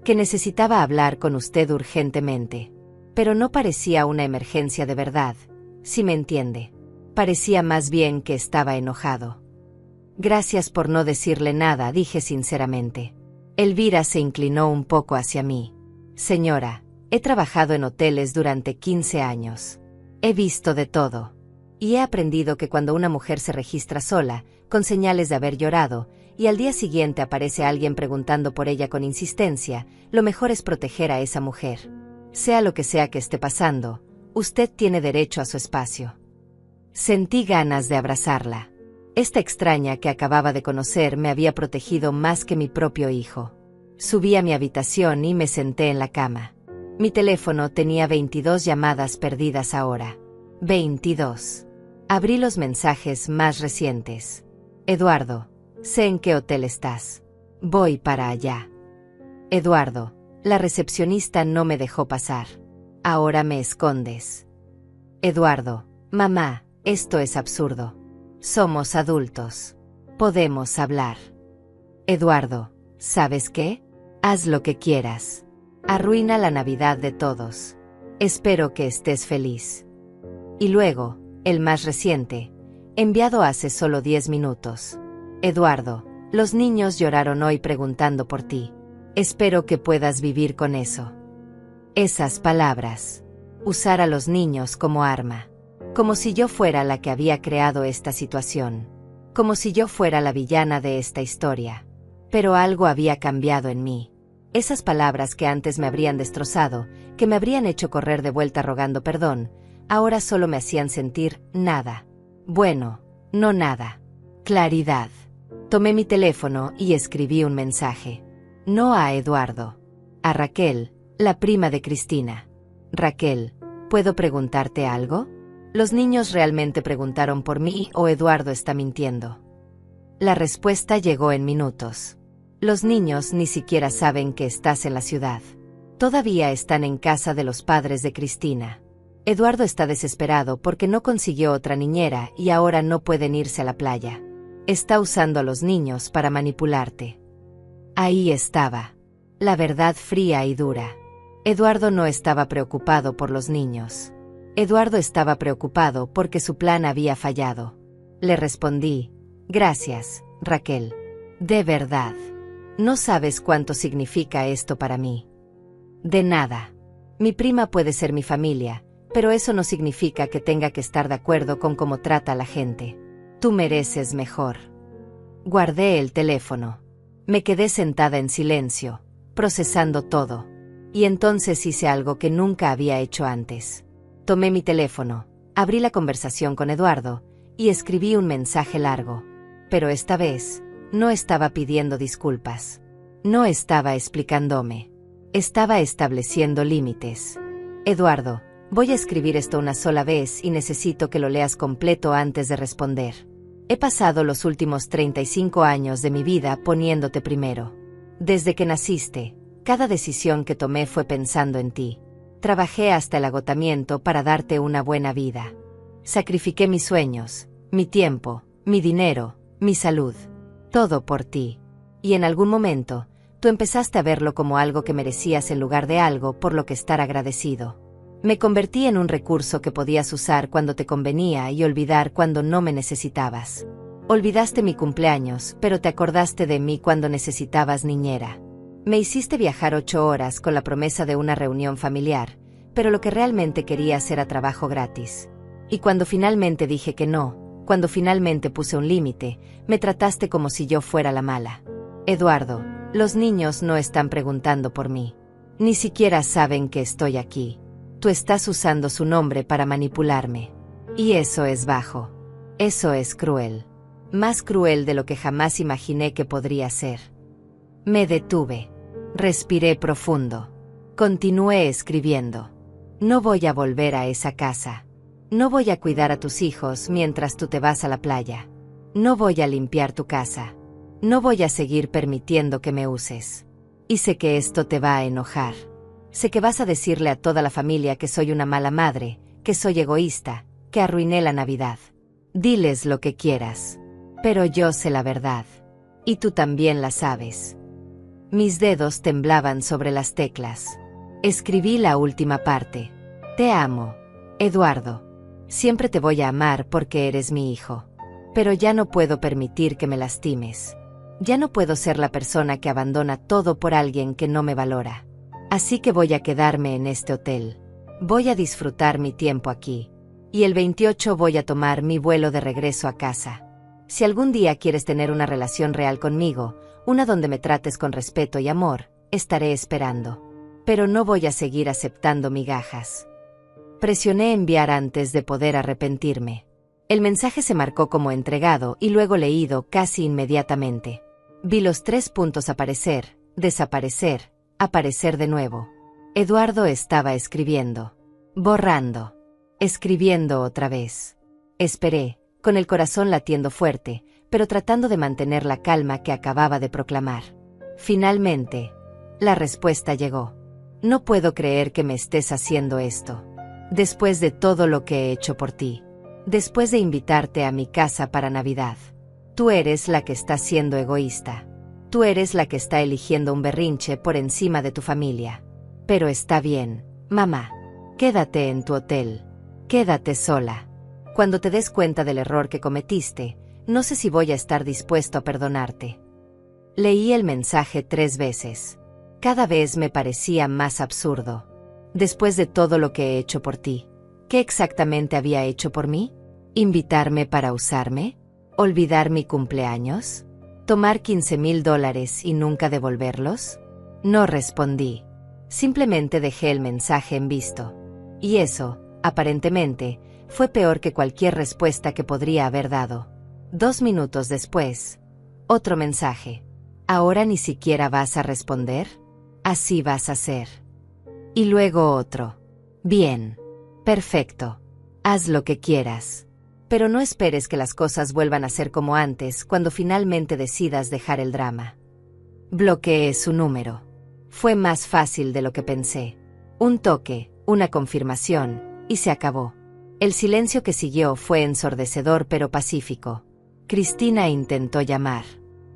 S1: Que necesitaba hablar con usted urgentemente. Pero no parecía una emergencia de verdad, si me entiende. Parecía más bien que estaba enojado. Gracias por no decirle nada, dije sinceramente. Elvira se inclinó un poco hacia mí. Señora, he trabajado en hoteles durante 15 años. He visto de todo. Y he aprendido que cuando una mujer se registra sola, con señales de haber llorado, y al día siguiente aparece alguien preguntando por ella con insistencia, lo mejor es proteger a esa mujer. Sea lo que sea que esté pasando, usted tiene derecho a su espacio. Sentí ganas de abrazarla. Esta extraña que acababa de conocer me había protegido más que mi propio hijo. Subí a mi habitación y me senté en la cama. Mi teléfono tenía 22 llamadas perdidas ahora. 22. Abrí los mensajes más recientes. Eduardo, sé en qué hotel estás. Voy para allá. Eduardo, la recepcionista no me dejó pasar. Ahora me escondes. Eduardo, mamá, esto es absurdo. Somos adultos. Podemos hablar. Eduardo, ¿sabes qué? Haz lo que quieras. Arruina la Navidad de todos. Espero que estés feliz. Y luego, el más reciente, enviado hace solo 10 minutos. Eduardo, los niños lloraron hoy preguntando por ti. Espero que puedas vivir con eso. Esas palabras. Usar a los niños como arma. Como si yo fuera la que había creado esta situación. Como si yo fuera la villana de esta historia. Pero algo había cambiado en mí. Esas palabras que antes me habrían destrozado, que me habrían hecho correr de vuelta rogando perdón, ahora solo me hacían sentir nada. Bueno, no nada. Claridad. Tomé mi teléfono y escribí un mensaje. No a Eduardo. A Raquel, la prima de Cristina. Raquel, ¿puedo preguntarte algo? ¿Los niños realmente preguntaron por mí o Eduardo está mintiendo? La respuesta llegó en minutos. Los niños ni siquiera saben que estás en la ciudad. Todavía están en casa de los padres de Cristina. Eduardo está desesperado porque no consiguió otra niñera y ahora no pueden irse a la playa. Está usando a los niños para manipularte. Ahí estaba. La verdad fría y dura. Eduardo no estaba preocupado por los niños. Eduardo estaba preocupado porque su plan había fallado. Le respondí, gracias, Raquel. De verdad. No sabes cuánto significa esto para mí. De nada. Mi prima puede ser mi familia, pero eso no significa que tenga que estar de acuerdo con cómo trata a la gente. Tú mereces mejor. Guardé el teléfono. Me quedé sentada en silencio, procesando todo. Y entonces hice algo que nunca había hecho antes. Tomé mi teléfono, abrí la conversación con Eduardo, y escribí un mensaje largo. Pero esta vez, no estaba pidiendo disculpas. No estaba explicándome. Estaba estableciendo límites. Eduardo, voy a escribir esto una sola vez y necesito que lo leas completo antes de responder. He pasado los últimos 35 años de mi vida poniéndote primero. Desde que naciste, cada decisión que tomé fue pensando en ti. Trabajé hasta el agotamiento para darte una buena vida. Sacrifiqué mis sueños, mi tiempo, mi dinero, mi salud. Todo por ti. Y en algún momento, tú empezaste a verlo como algo que merecías en lugar de algo por lo que estar agradecido. Me convertí en un recurso que podías usar cuando te convenía y olvidar cuando no me necesitabas. Olvidaste mi cumpleaños, pero te acordaste de mí cuando necesitabas niñera. Me hiciste viajar 8 horas con la promesa de una reunión familiar, pero lo que realmente querías era trabajo gratis. Y cuando finalmente dije que no, cuando finalmente puse un límite, me trataste como si yo fuera la mala. Eduardo, los niños no están preguntando por mí. Ni siquiera saben que estoy aquí. Tú estás usando su nombre para manipularme. Y eso es bajo. Eso es cruel. Más cruel de lo que jamás imaginé que podría ser. Me detuve. Respiré profundo. Continué escribiendo. No voy a volver a esa casa. No voy a cuidar a tus hijos mientras tú te vas a la playa. No voy a limpiar tu casa. No voy a seguir permitiendo que me uses. Y sé que esto te va a enojar. Sé que vas a decirle a toda la familia que soy una mala madre, que soy egoísta, que arruiné la Navidad. Diles lo que quieras. Pero yo sé la verdad. Y tú también la sabes. Mis dedos temblaban sobre las teclas. Escribí la última parte. Te amo, Eduardo. Siempre te voy a amar porque eres mi hijo. Pero ya no puedo permitir que me lastimes. Ya no puedo ser la persona que abandona todo por alguien que no me valora. Así que voy a quedarme en este hotel. Voy a disfrutar mi tiempo aquí. Y el 28 voy a tomar mi vuelo de regreso a casa. Si algún día quieres tener una relación real conmigo, una donde me trates con respeto y amor, estaré esperando. Pero no voy a seguir aceptando migajas. Presioné enviar antes de poder arrepentirme. El mensaje se marcó como entregado y luego leído casi inmediatamente. Vi los 3 puntos aparecer, desaparecer, aparecer de nuevo. Eduardo estaba escribiendo. Borrando. Escribiendo otra vez. Esperé, con el corazón latiendo fuerte, pero tratando de mantener la calma que acababa de proclamar. Finalmente, la respuesta llegó. No puedo creer que me estés haciendo esto. Después de todo lo que he hecho por ti. Después de invitarte a mi casa para Navidad. Tú eres la que está siendo egoísta. Tú eres la que está eligiendo un berrinche por encima de tu familia. Pero está bien, mamá. Quédate en tu hotel. Quédate sola. Cuando te des cuenta del error que cometiste, no sé si voy a estar dispuesto a perdonarte. Leí el mensaje 3 veces. Cada vez me parecía más absurdo. Después de todo lo que he hecho por ti, ¿qué exactamente había hecho por mí? ¿Invitarme para usarme? ¿Olvidar mi cumpleaños? ¿Tomar $15,000 y nunca devolverlos? No respondí. Simplemente dejé el mensaje en visto. Y eso, aparentemente, fue peor que cualquier respuesta que podría haber dado. 2 minutos después, otro mensaje. ¿Ahora ni siquiera vas a responder? Así vas a ser. Y luego otro. Bien. Perfecto. Haz lo que quieras. Pero no esperes que las cosas vuelvan a ser como antes cuando finalmente decidas dejar el drama. Bloqueé su número. Fue más fácil de lo que pensé. Un toque, una confirmación, y se acabó. El silencio que siguió fue ensordecedor pero pacífico. Cristina intentó llamar.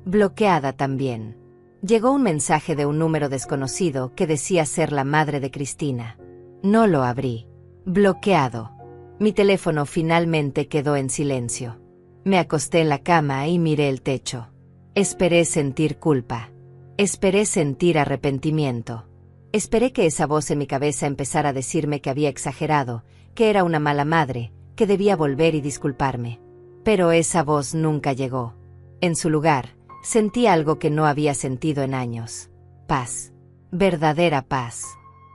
S1: Bloqueada también. Llegó un mensaje de un número desconocido que decía ser la madre de Cristina. No lo abrí. Bloqueado. Mi teléfono finalmente quedó en silencio. Me acosté en la cama y miré el techo. Esperé sentir culpa. Esperé sentir arrepentimiento. Esperé que esa voz en mi cabeza empezara a decirme que había exagerado, que era una mala madre, que debía volver y disculparme. Pero esa voz nunca llegó. En su lugar, sentí algo que no había sentido en años. Paz. Verdadera paz.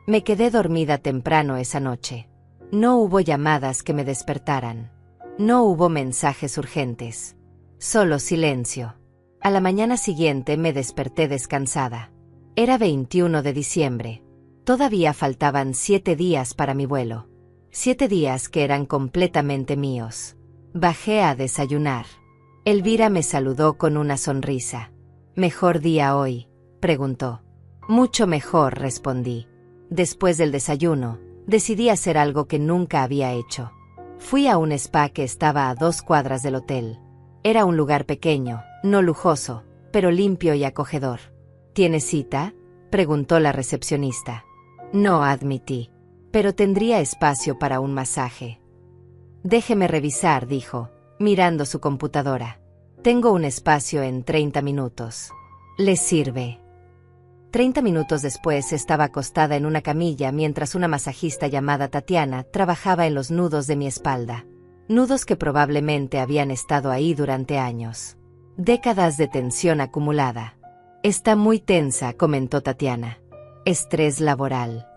S1: Me quedé dormida temprano esa noche. No hubo llamadas que me despertaran. No hubo mensajes urgentes. Solo silencio. A la mañana siguiente me desperté descansada. Era 21 de diciembre. Todavía faltaban 7 días para mi vuelo. 7 días que eran completamente míos. Bajé a desayunar. Elvira me saludó con una sonrisa. ¿Mejor día hoy?, preguntó. Mucho mejor, respondí. Después del desayuno, decidí hacer algo que nunca había hecho. Fui a un spa que estaba a 2 cuadras del hotel. Era un lugar pequeño, no lujoso, pero limpio y acogedor. ¿Tienes cita?, preguntó la recepcionista. No, admití. Pero tendría espacio para un masaje. Déjeme revisar, dijo, mirando su computadora. Tengo un espacio en 30 minutos. ¿Le sirve? 30 minutos después estaba acostada en una camilla mientras una masajista llamada Tatiana trabajaba en los nudos de mi espalda. Nudos que probablemente habían estado ahí durante años. Décadas de tensión acumulada. Está muy tensa, comentó Tatiana. Estrés laboral.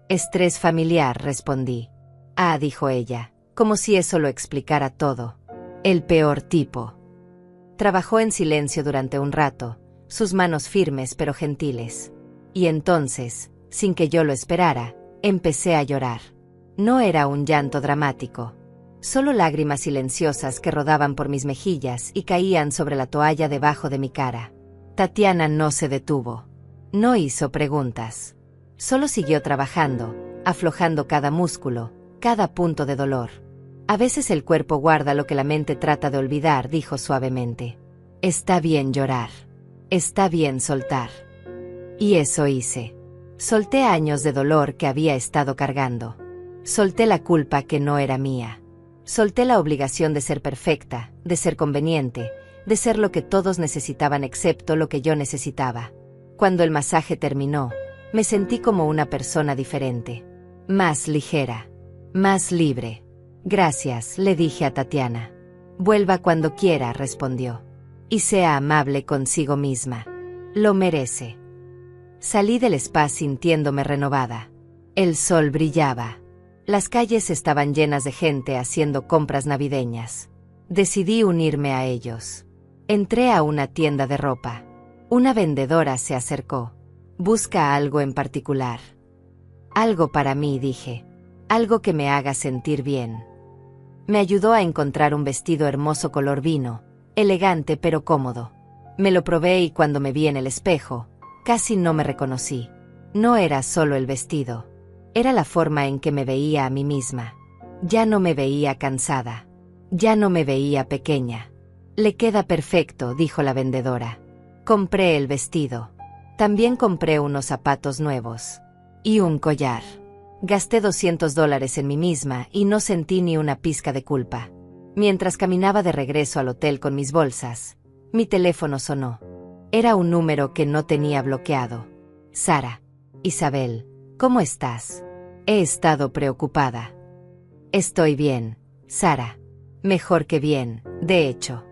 S1: Estrés familiar, respondí. Ah, dijo ella, como si eso lo explicara todo. El peor tipo. Trabajó en silencio durante un rato, sus manos firmes pero gentiles. Y entonces, sin que yo lo esperara, empecé a llorar. No era un llanto dramático. Solo lágrimas silenciosas que rodaban por mis mejillas y caían sobre la toalla debajo de mi cara. Tatiana no se detuvo. No hizo preguntas. Solo siguió trabajando, aflojando cada músculo, cada punto de dolor. A veces el cuerpo guarda lo que la mente trata de olvidar, dijo suavemente. Está bien llorar. Está bien soltar. Y eso hice. Solté años de dolor que había estado cargando. Solté la culpa que no era mía. Solté la obligación de ser perfecta, de ser conveniente, de ser lo que todos necesitaban excepto lo que yo necesitaba. Cuando el masaje terminó, me sentí como una persona diferente. Más ligera. Más libre. Gracias, le dije a Tatiana. Vuelva cuando quiera, respondió. Y sea amable consigo misma. Lo merece. Salí del spa sintiéndome renovada. El sol brillaba. Las calles estaban llenas de gente haciendo compras navideñas. Decidí unirme a ellos. Entré a una tienda de ropa. Una vendedora se acercó. ¿Busca algo en particular? Algo para mí, dije. Algo que me haga sentir bien. Me ayudó a encontrar un vestido hermoso color vino, elegante pero cómodo. Me lo probé y cuando me vi en el espejo, casi no me reconocí. No era solo el vestido. Era la forma en que me veía a mí misma. Ya no me veía cansada. Ya no me veía pequeña. Le queda perfecto, dijo la vendedora. Compré el vestido. También compré unos zapatos nuevos. Y un collar. Gasté $200 en mí misma y no sentí ni una pizca de culpa. Mientras caminaba de regreso al hotel con mis bolsas, mi teléfono sonó. Era un número que no tenía bloqueado. Sara. Isabel, ¿cómo estás? He estado preocupada. Estoy bien, Sara. Mejor que bien, de hecho.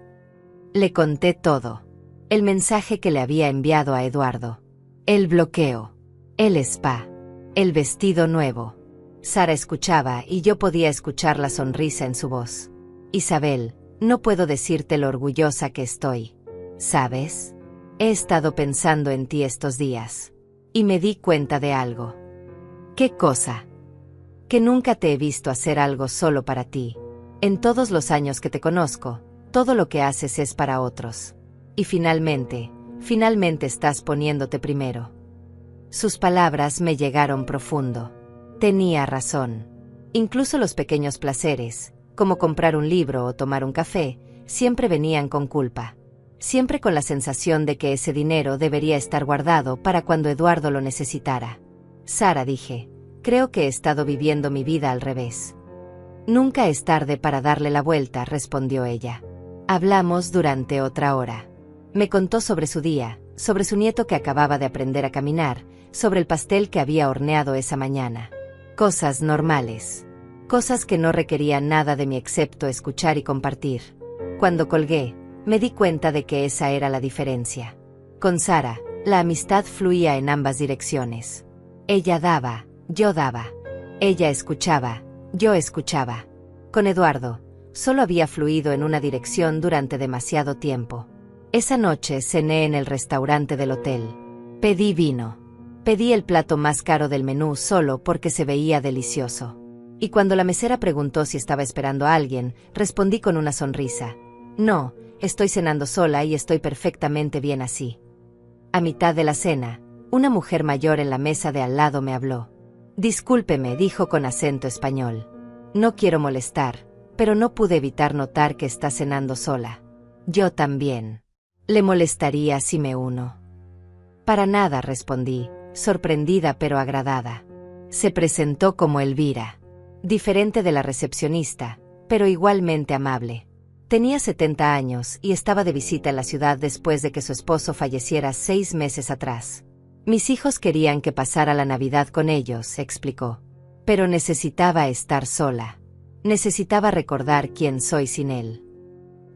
S1: Le conté todo. El mensaje que le había enviado a Eduardo. El bloqueo. El spa. El vestido nuevo. Sara escuchaba y yo podía escuchar la sonrisa en su voz. Isabel, no puedo decirte lo orgullosa que estoy. ¿Sabes? He estado pensando en ti estos días. Y me di cuenta de algo. ¿Qué cosa? Que nunca te he visto hacer algo solo para ti. En todos los años que te conozco, todo lo que haces es para otros. Y finalmente estás poniéndote primero. Sus palabras me llegaron profundo. Tenía razón. Incluso los pequeños placeres, como comprar un libro o tomar un café, siempre venían con culpa. Siempre con la sensación de que ese dinero debería estar guardado para cuando Eduardo lo necesitara. Sara, dije, creo que he estado viviendo mi vida al revés. Nunca es tarde para darle la vuelta, respondió ella. Hablamos durante otra hora. Me contó sobre su día, sobre su nieto que acababa de aprender a caminar, sobre el pastel que había horneado esa mañana. Cosas normales. Cosas que no requerían nada de mí excepto escuchar y compartir. Cuando colgué, me di cuenta de que esa era la diferencia. Con Sara, la amistad fluía en ambas direcciones. Ella daba, yo daba. Ella escuchaba, yo escuchaba. Con Eduardo, solo había fluido en una dirección durante demasiado tiempo. Esa noche cené en el restaurante del hotel. Pedí vino. Pedí el plato más caro del menú solo porque se veía delicioso. Y cuando la mesera preguntó si estaba esperando a alguien, respondí con una sonrisa. No, estoy cenando sola y estoy perfectamente bien así. A mitad de la cena, una mujer mayor en la mesa de al lado me habló. Discúlpeme, dijo con acento español. No quiero molestar, pero no pude evitar notar que está cenando sola. Yo también. ¿Le molestaría si me uno? Para nada, respondí, sorprendida pero agradada. Se presentó como Elvira, diferente de la recepcionista, pero igualmente amable. Tenía 70 años y estaba de visita en la ciudad después de que su esposo falleciera 6 meses atrás. Mis hijos querían que pasara la Navidad con ellos, explicó. Pero necesitaba estar sola. Necesitaba recordar quién soy sin él.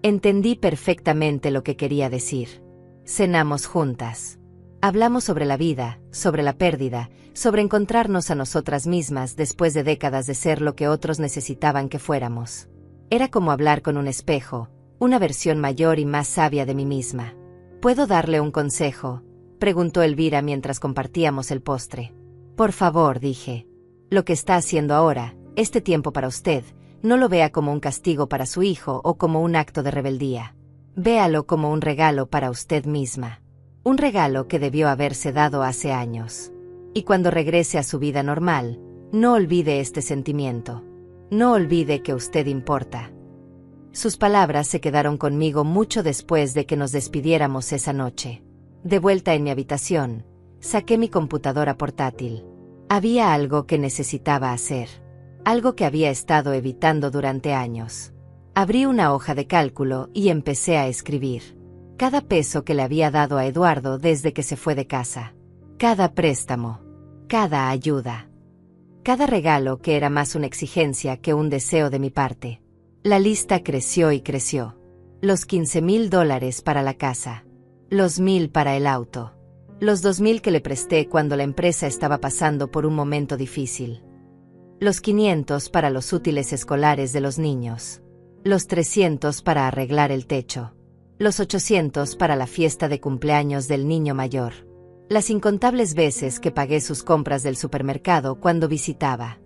S1: Entendí perfectamente lo que quería decir. Cenamos juntas. Hablamos sobre la vida, sobre la pérdida, sobre encontrarnos a nosotras mismas después de décadas de ser lo que otros necesitaban que fuéramos. Era como hablar con un espejo, una versión mayor y más sabia de mí misma. ¿Puedo darle un consejo?, preguntó Elvira mientras compartíamos el postre. Por favor, dije. Lo que está haciendo ahora, este tiempo para usted, no lo vea como un castigo para su hijo o como un acto de rebeldía. Véalo como un regalo para usted misma. Un regalo que debió haberse dado hace años. Y cuando regrese a su vida normal, no olvide este sentimiento. No olvide que usted importa. Sus palabras se quedaron conmigo mucho después de que nos despidiéramos esa noche. De vuelta en mi habitación, saqué mi computadora portátil. Había algo que necesitaba hacer. Algo que había estado evitando durante años. Abrí una hoja de cálculo y empecé a escribir. Cada peso que le había dado a Eduardo desde que se fue de casa. Cada préstamo. Cada ayuda. Cada regalo que era más una exigencia que un deseo de mi parte. La lista creció y creció. Los $15,000 para la casa. Los 1,000 para el auto. Los 2,000 que le presté cuando la empresa estaba pasando por un momento difícil. Los 500 para los útiles escolares de los niños. Los 300 para arreglar el techo. Los 800 para la fiesta de cumpleaños del niño mayor. Las incontables veces que pagué sus compras del supermercado cuando visitaba.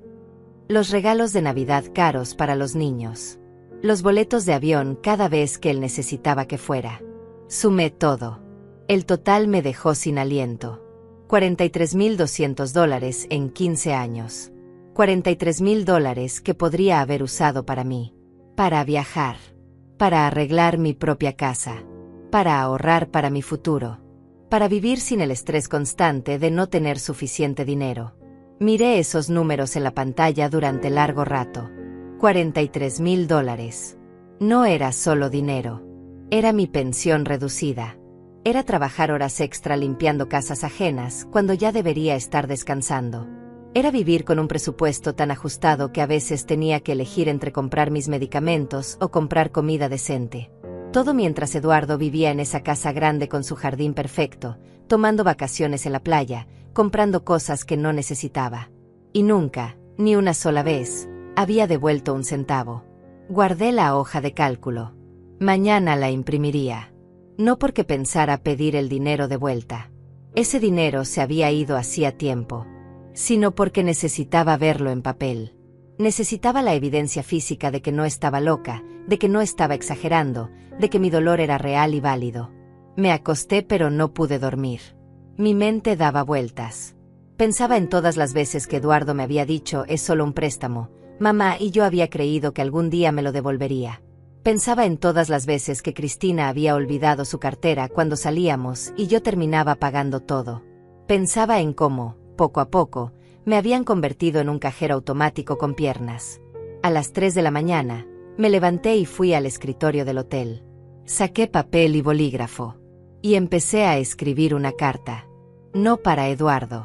S1: Los regalos de Navidad caros para los niños. Los boletos de avión cada vez que él necesitaba que fuera. Sumé todo. El total me dejó sin aliento. $43,200 en 15 años. $43,000 que podría haber usado para mí. Para viajar. Para arreglar mi propia casa. Para ahorrar para mi futuro. Para vivir sin el estrés constante de no tener suficiente dinero. Miré esos números en la pantalla durante largo rato. $43,000. No era solo dinero. Era mi pensión reducida. Era trabajar horas extra limpiando casas ajenas cuando ya debería estar descansando. Era vivir con un presupuesto tan ajustado que a veces tenía que elegir entre comprar mis medicamentos o comprar comida decente. Todo mientras Eduardo vivía en esa casa grande con su jardín perfecto, tomando vacaciones en la playa, comprando cosas que no necesitaba. Y nunca, ni una sola vez, había devuelto un centavo. Guardé la hoja de cálculo. Mañana la imprimiría. No porque pensara pedir el dinero de vuelta. Ese dinero se había ido hacía tiempo. Sino porque necesitaba verlo en papel. Necesitaba la evidencia física de que no estaba loca, de que no estaba exagerando, de que mi dolor era real y válido. Me acosté pero no pude dormir. Mi mente daba vueltas. Pensaba en todas las veces que Eduardo me había dicho es solo un préstamo, mamá, y yo había creído que algún día me lo devolvería. Pensaba en todas las veces que Cristina había olvidado su cartera cuando salíamos y yo terminaba pagando todo. Pensaba en cómo, poco a poco, me habían convertido en un cajero automático con piernas. A las 3 de la mañana, me levanté y fui al escritorio del hotel. Saqué papel y bolígrafo. Y empecé a escribir una carta. No para Eduardo.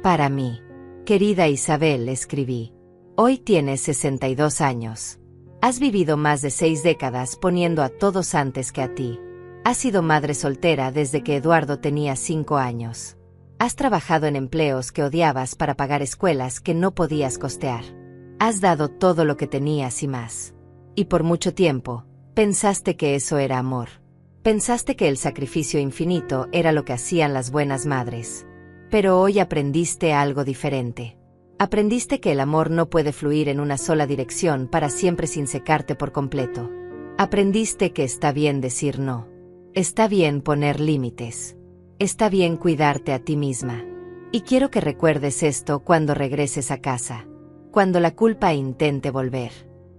S1: Para mí. Querida Isabel, escribí. Hoy tienes 62 años. Has vivido más de 6 décadas poniendo a todos antes que a ti. Has sido madre soltera desde que Eduardo tenía 5 años. Has trabajado en empleos que odiabas para pagar escuelas que no podías costear. Has dado todo lo que tenías y más. Y por mucho tiempo, pensaste que eso era amor. Pensaste que el sacrificio infinito era lo que hacían las buenas madres. Pero hoy aprendiste algo diferente. Aprendiste que el amor no puede fluir en una sola dirección para siempre sin secarte por completo. Aprendiste que está bien decir no. Está bien poner límites. Está bien cuidarte a ti misma. Y quiero que recuerdes esto cuando regreses a casa. Cuando la culpa intente volver.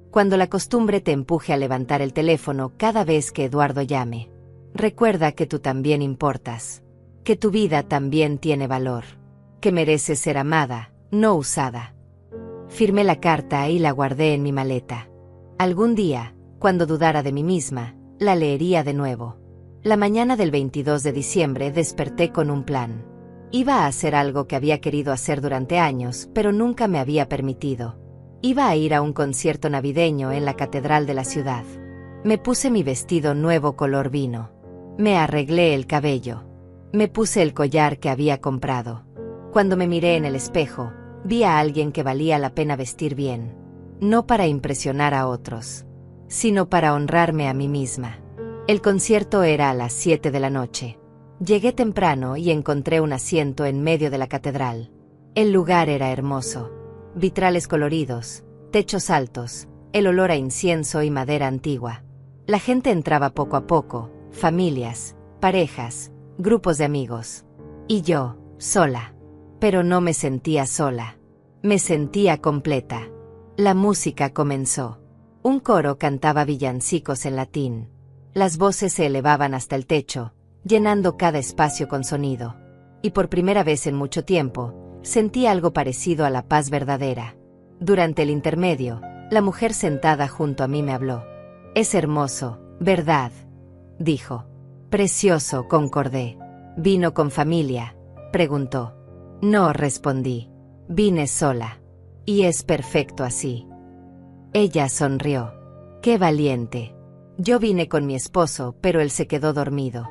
S1: Cuando la costumbre te empuje a levantar el teléfono cada vez que Eduardo llame. Recuerda que tú también importas. Que tu vida también tiene valor. Que mereces ser amada, no usada. Firmé la carta y la guardé en mi maleta. Algún día, cuando dudara de mí misma, la leería de nuevo. La mañana del 22 de diciembre desperté con un plan. Iba a hacer algo que había querido hacer durante años, pero nunca me había permitido. Iba a ir a un concierto navideño en la catedral de la ciudad. Me puse mi vestido nuevo color vino. Me arreglé el cabello. Me puse el collar que había comprado. Cuando me miré en el espejo, vi a alguien que valía la pena vestir bien. No para impresionar a otros, sino para honrarme a mí misma. El concierto era a las 7 de la noche. Llegué temprano y encontré un asiento en medio de la catedral. El lugar era hermoso. Vitrales coloridos, techos altos, el olor a incienso y madera antigua. La gente entraba poco a poco, familias, parejas, grupos de amigos. Y yo, sola. Pero no me sentía sola. Me sentía completa. La música comenzó. Un coro cantaba villancicos en latín. Las voces se elevaban hasta el techo, llenando cada espacio con sonido. Y por primera vez en mucho tiempo, sentí algo parecido a la paz verdadera. Durante el intermedio, la mujer sentada junto a mí me habló. «Es hermoso, ¿verdad?», dijo. «Precioso», concordé. «¿Vino con familia?», preguntó. «No», respondí. «Vine sola. Y es perfecto así». Ella sonrió. «Qué valiente». Yo vine con mi esposo, pero él se quedó dormido.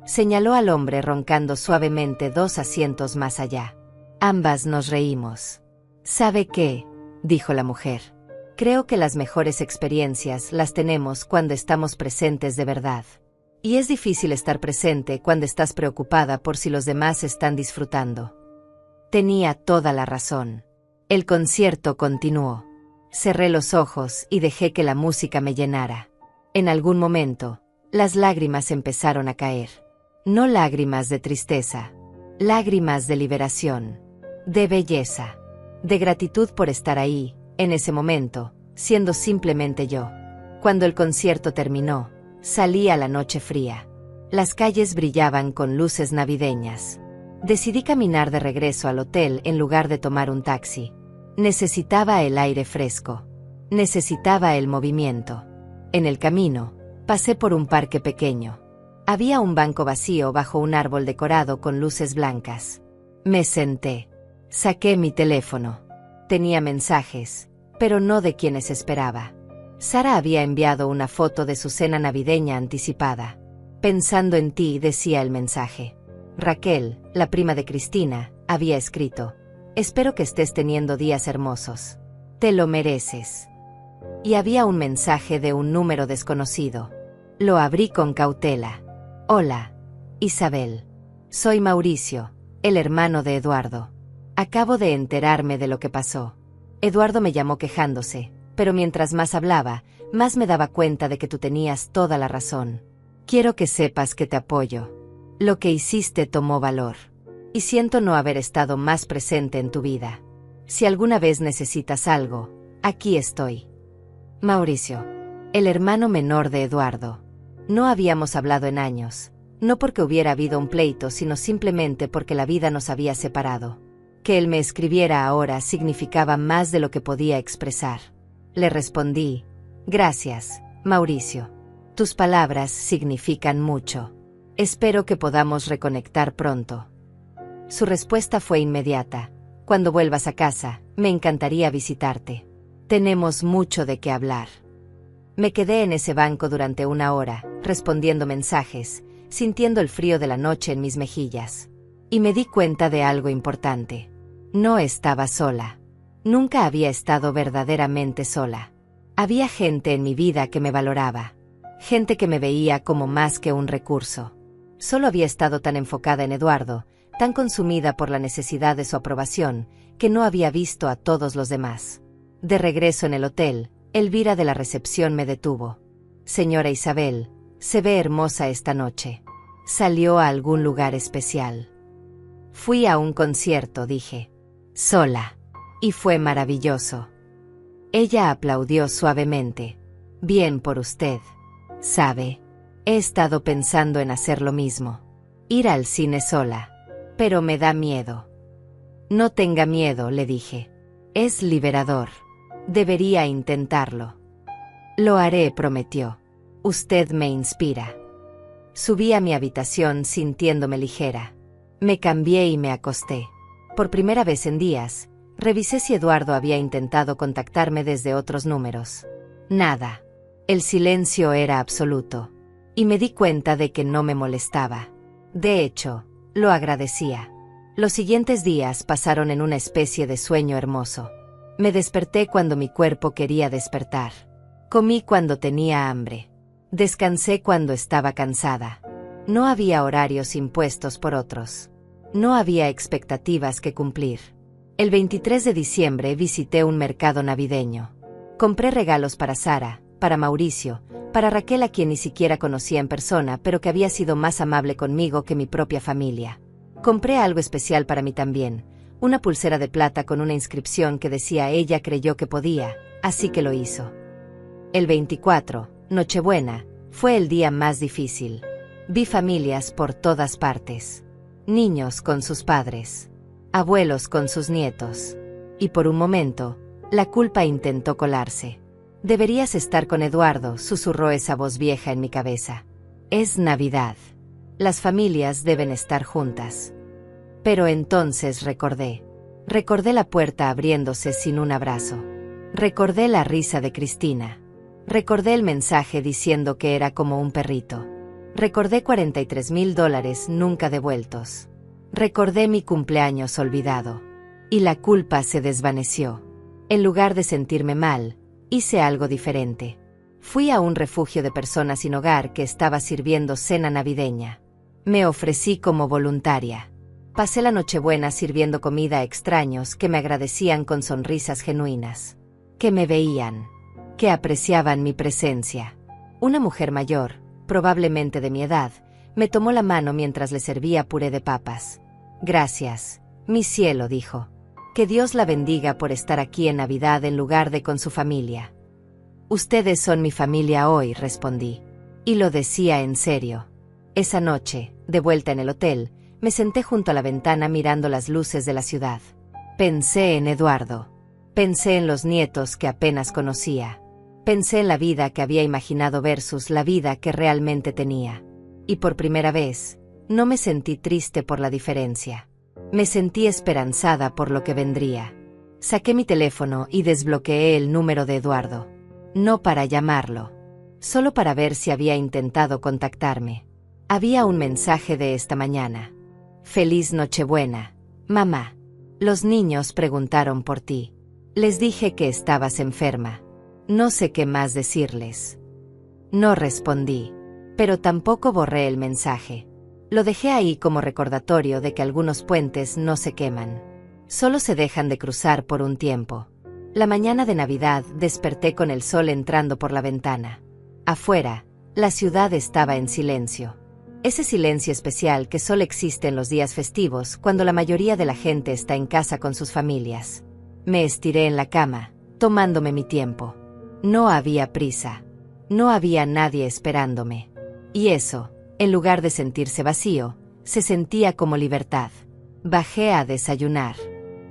S1: Señaló al hombre roncando suavemente 2 asientos más allá. Ambas nos reímos. «¿Sabe qué?», dijo la mujer. «Creo que las mejores experiencias las tenemos cuando estamos presentes de verdad. Y es difícil estar presente cuando estás preocupada por si los demás están disfrutando». Tenía toda la razón. El concierto continuó. Cerré los ojos y dejé que la música me llenara. En algún momento, las lágrimas empezaron a caer. No lágrimas de tristeza, lágrimas de liberación, de belleza, de gratitud por estar ahí, en ese momento, siendo simplemente yo. Cuando el concierto terminó, salí a la noche fría. Las calles brillaban con luces navideñas. Decidí caminar de regreso al hotel en lugar de tomar un taxi. Necesitaba el aire fresco. Necesitaba el movimiento. En el camino, pasé por un parque pequeño. Había un banco vacío bajo un árbol decorado con luces blancas. Me senté. Saqué mi teléfono. Tenía mensajes, pero no de quienes esperaba. Sara había enviado una foto de su cena navideña anticipada. «Pensando en ti», decía el mensaje. Raquel, la prima de Cristina, había escrito: «Espero que estés teniendo días hermosos. Te lo mereces». Y había un mensaje de un número desconocido. Lo abrí con cautela. «Hola, Isabel. Soy Mauricio, el hermano de Eduardo. Acabo de enterarme de lo que pasó. Eduardo me llamó quejándose, pero mientras más hablaba, más me daba cuenta de que tú tenías toda la razón. Quiero que sepas que te apoyo. Lo que hiciste tomó valor. Y siento no haber estado más presente en tu vida. Si alguna vez necesitas algo, aquí estoy». Mauricio, el hermano menor de Eduardo. No habíamos hablado en años, no porque hubiera habido un pleito, sino simplemente porque la vida nos había separado. Que él me escribiera ahora significaba más de lo que podía expresar. Le respondí: «Gracias, Mauricio. Tus palabras significan mucho. Espero que podamos reconectar pronto». Su respuesta fue inmediata: «Cuando vuelvas a casa, me encantaría visitarte. Tenemos mucho de qué hablar». Me quedé en ese banco durante 1 hora, respondiendo mensajes, sintiendo el frío de la noche en mis mejillas. Y me di cuenta de algo importante. No estaba sola. Nunca había estado verdaderamente sola. Había gente en mi vida que me valoraba. Gente que me veía como más que un recurso. Solo había estado tan enfocada en Eduardo, tan consumida por la necesidad de su aprobación, que no había visto a todos los demás. De regreso en el hotel, Elvira de la recepción me detuvo. «Señora Isabel, se ve hermosa esta noche. ¿Salió a algún lugar especial?» «Fui a un concierto», dije. «Sola. Y fue maravilloso». Ella aplaudió suavemente. «Bien por usted. Sabe, he estado pensando en hacer lo mismo. Ir al cine sola. Pero me da miedo». No tenga miedo, le dije. Es liberador. Debería intentarlo. Lo haré, prometió. Usted me inspira. Subí a mi habitación sintiéndome ligera. Me cambié y me acosté. Por primera vez en días, revisé si Eduardo había intentado contactarme desde otros números. Nada. El silencio era absoluto. Y me di cuenta de que no me molestaba. De hecho, lo agradecía. Los siguientes días pasaron en una especie de sueño hermoso. Me desperté cuando mi cuerpo quería despertar. Comí cuando tenía hambre. Descansé cuando estaba cansada. No había horarios impuestos por otros. No había expectativas que cumplir. El 23 de diciembre visité un mercado navideño. Compré regalos para Sara, para Mauricio, para Raquel, a quien ni siquiera conocía en persona, pero que había sido más amable conmigo que mi propia familia. Compré algo especial para mí también, una pulsera de plata con una inscripción que decía ella creyó que podía, así que lo hizo. El 24, Nochebuena, fue el día más difícil. Vi familias por todas partes. Niños con sus padres. Abuelos con sus nietos. Y por un momento, la culpa intentó colarse. Deberías estar con Eduardo, susurró esa voz vieja en mi cabeza. Es Navidad. Las familias deben estar juntas. Pero entonces recordé. Recordé la puerta abriéndose sin un abrazo. Recordé la risa de Cristina. Recordé el mensaje diciendo que era como un perrito. Recordé $43,000 nunca devueltos. Recordé mi cumpleaños olvidado. Y la culpa se desvaneció. En lugar de sentirme mal, hice algo diferente. Fui a un refugio de personas sin hogar que estaba sirviendo cena navideña. Me ofrecí como voluntaria. Pasé la Nochebuena sirviendo comida a extraños que me agradecían con sonrisas genuinas. Que me veían. Que apreciaban mi presencia. Una mujer mayor, probablemente de mi edad, me tomó la mano mientras le servía puré de papas. Gracias, mi cielo, dijo. Que Dios la bendiga por estar aquí en Navidad en lugar de con su familia. Ustedes son mi familia hoy, respondí. Y lo decía en serio. Esa noche, de vuelta en el hotel, me senté junto a la ventana mirando las luces de la ciudad. Pensé en Eduardo. Pensé en los nietos que apenas conocía. Pensé en la vida que había imaginado versus la vida que realmente tenía. Y por primera vez, no me sentí triste por la diferencia. Me sentí esperanzada por lo que vendría. Saqué mi teléfono y desbloqueé el número de Eduardo. No para llamarlo, solo para ver si había intentado contactarme. Había un mensaje de esta mañana. Feliz Nochebuena, mamá. Los niños preguntaron por ti. Les dije que estabas enferma. No sé qué más decirles. No respondí, pero tampoco borré el mensaje. Lo dejé ahí como recordatorio de que algunos puentes no se queman. Solo se dejan de cruzar por un tiempo. La mañana de Navidad desperté con el sol entrando por la ventana. Afuera, la ciudad estaba en silencio. Ese silencio especial que solo existe en los días festivos cuando la mayoría de la gente está en casa con sus familias. Me estiré en la cama, tomándome mi tiempo. No había prisa. No había nadie esperándome. Y eso, en lugar de sentirse vacío, se sentía como libertad. Bajé a desayunar.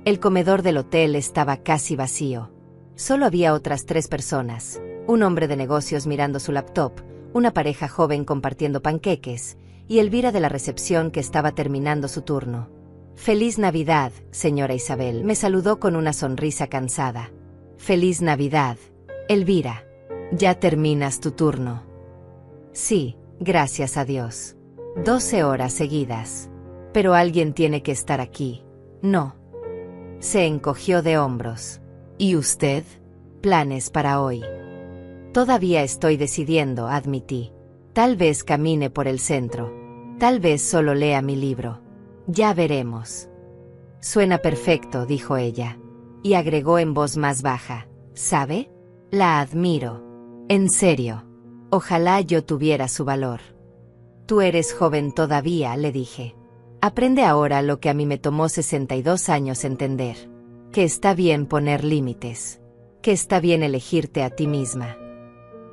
S1: El comedor del hotel estaba casi vacío. Solo había otras 3 personas, un hombre de negocios mirando su laptop, una pareja joven compartiendo panqueques, y Elvira de la recepción que estaba terminando su turno. Feliz Navidad, señora Isabel, me saludó con una sonrisa cansada. Feliz Navidad, Elvira. Ya terminas tu turno. Sí, gracias a Dios. 12 horas seguidas. Pero alguien tiene que estar aquí. No. Se encogió de hombros. ¿Y usted? Planes para hoy. Todavía estoy decidiendo, admití. Tal vez camine por el centro. Tal vez solo lea mi libro. Ya veremos. Suena perfecto, dijo ella. Y agregó en voz más baja. ¿Sabe? La admiro. En serio. Ojalá yo tuviera su valor. Tú eres joven todavía, le dije. Aprende ahora lo que a mí me tomó 62 años entender. Que está bien poner límites. Que está bien elegirte a ti misma.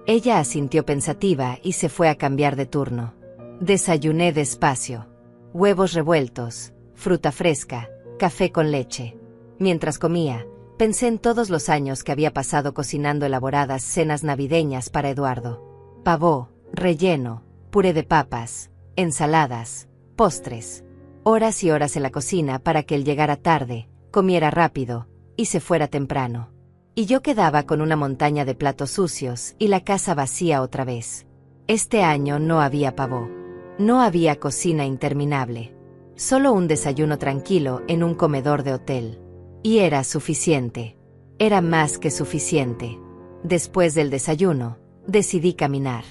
S1: Ella asintió pensativa y se fue a cambiar de turno. Desayuné despacio. Huevos revueltos, fruta fresca, café con leche. Mientras comía, pensé en todos los años que había pasado cocinando elaboradas cenas navideñas para Eduardo. Pavó, relleno, puré de papas, ensaladas, postres. Horas y horas en la cocina para que él llegara tarde, comiera rápido, y se fuera temprano. Y yo quedaba con una montaña de platos sucios y la casa vacía otra vez. Este año no había pavó. No había cocina interminable. Solo un desayuno tranquilo en un comedor de hotel. Y era suficiente. Era más que suficiente. Después del desayuno, decidí caminar.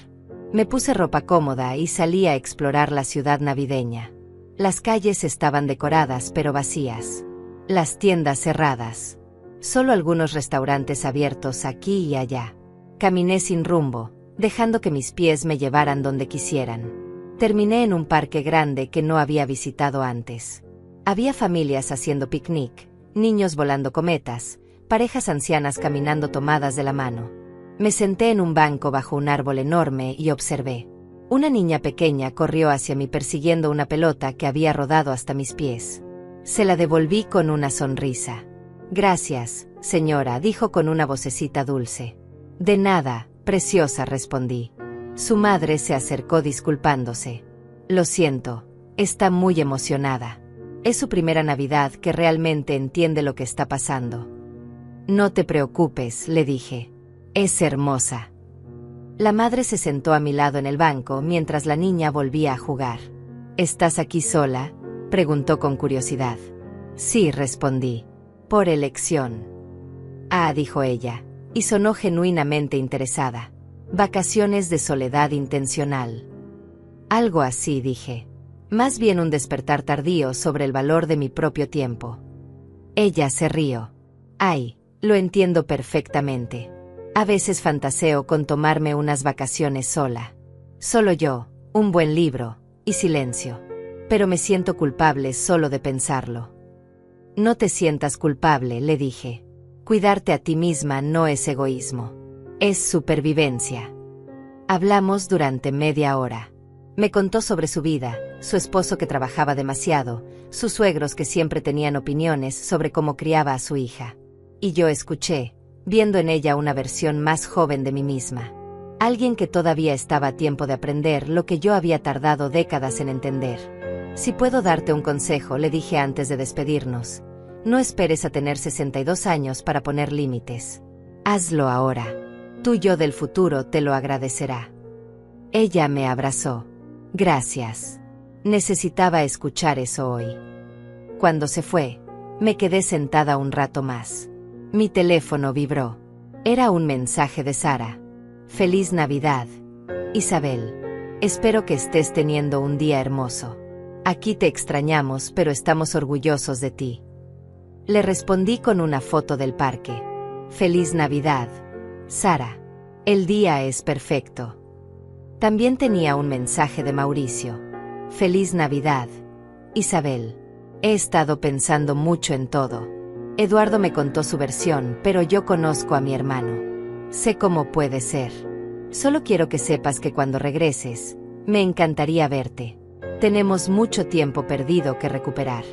S1: Me puse ropa cómoda y salí a explorar la ciudad navideña. Las calles estaban decoradas pero vacías. Las tiendas cerradas. Solo algunos restaurantes abiertos aquí y allá. Caminé sin rumbo, dejando que mis pies me llevaran donde quisieran. Terminé en un parque grande que no había visitado antes. Había familias haciendo picnic, niños volando cometas, parejas ancianas caminando tomadas de la mano. Me senté en un banco bajo un árbol enorme y observé. Una niña pequeña corrió hacia mí persiguiendo una pelota que había rodado hasta mis pies. Se la devolví con una sonrisa. «Gracias, señora», dijo con una vocecita dulce. «De nada, preciosa», respondí. Su madre se acercó disculpándose. «Lo siento, está muy emocionada. Es su primera Navidad que realmente entiende lo que está pasando». «No te preocupes», le dije. «Es hermosa». La madre se sentó a mi lado en el banco mientras la niña volvía a jugar. «¿Estás aquí sola?», preguntó con curiosidad. «Sí», respondí. «Por elección». «Ah», dijo ella, y sonó genuinamente interesada. «Vacaciones de soledad intencional». «Algo así», dije. «Más bien un despertar tardío sobre el valor de mi propio tiempo». Ella se rió. «Ay, lo entiendo perfectamente. A veces fantaseo con tomarme unas vacaciones sola. Solo yo, un buen libro, y silencio. Pero me siento culpable solo de pensarlo». «No te sientas culpable», le dije. «Cuidarte a ti misma no es egoísmo. Es supervivencia». Hablamos durante media hora. Me contó sobre su vida, su esposo que trabajaba demasiado, sus suegros que siempre tenían opiniones sobre cómo criaba a su hija. Y yo escuché, viendo en ella una versión más joven de mí misma. Alguien que todavía estaba a tiempo de aprender lo que yo había tardado décadas en entender. «Si puedo darte un consejo», le dije antes de despedirnos, «no esperes a tener 62 años para poner límites. Hazlo ahora. Tu yo del futuro te lo agradecerá». Ella me abrazó. «Gracias. Necesitaba escuchar eso hoy». Cuando se fue, me quedé sentada un rato más. Mi teléfono vibró. Era un mensaje de Sara. «Feliz Navidad, Isabel. Espero que estés teniendo un día hermoso. Aquí te extrañamos, pero estamos orgullosos de ti». Le respondí con una foto del parque. «Feliz Navidad, Sara. El día es perfecto». También tenía un mensaje de Mauricio. «Feliz Navidad, Isabel. He estado pensando mucho en todo. Eduardo me contó su versión, pero yo conozco a mi hermano. Sé cómo puede ser. Solo quiero que sepas que cuando regreses, me encantaría verte. Tenemos mucho tiempo perdido que recuperar».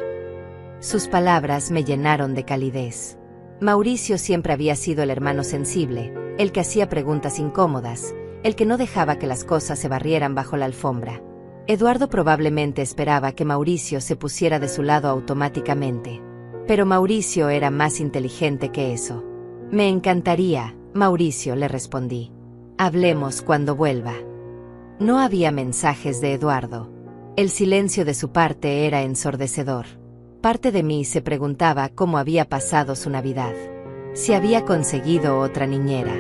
S1: Sus palabras me llenaron de calidez. Mauricio siempre había sido el hermano sensible, el que hacía preguntas incómodas, el que no dejaba que las cosas se barrieran bajo la alfombra. Eduardo probablemente esperaba que Mauricio se pusiera de su lado automáticamente. Pero Mauricio era más inteligente que eso. «Me encantaría, Mauricio», le respondí. «Hablemos cuando vuelva». No había mensajes de Eduardo. El silencio de su parte era ensordecedor. Parte de mí se preguntaba cómo había pasado su Navidad. Si había conseguido otra niñera.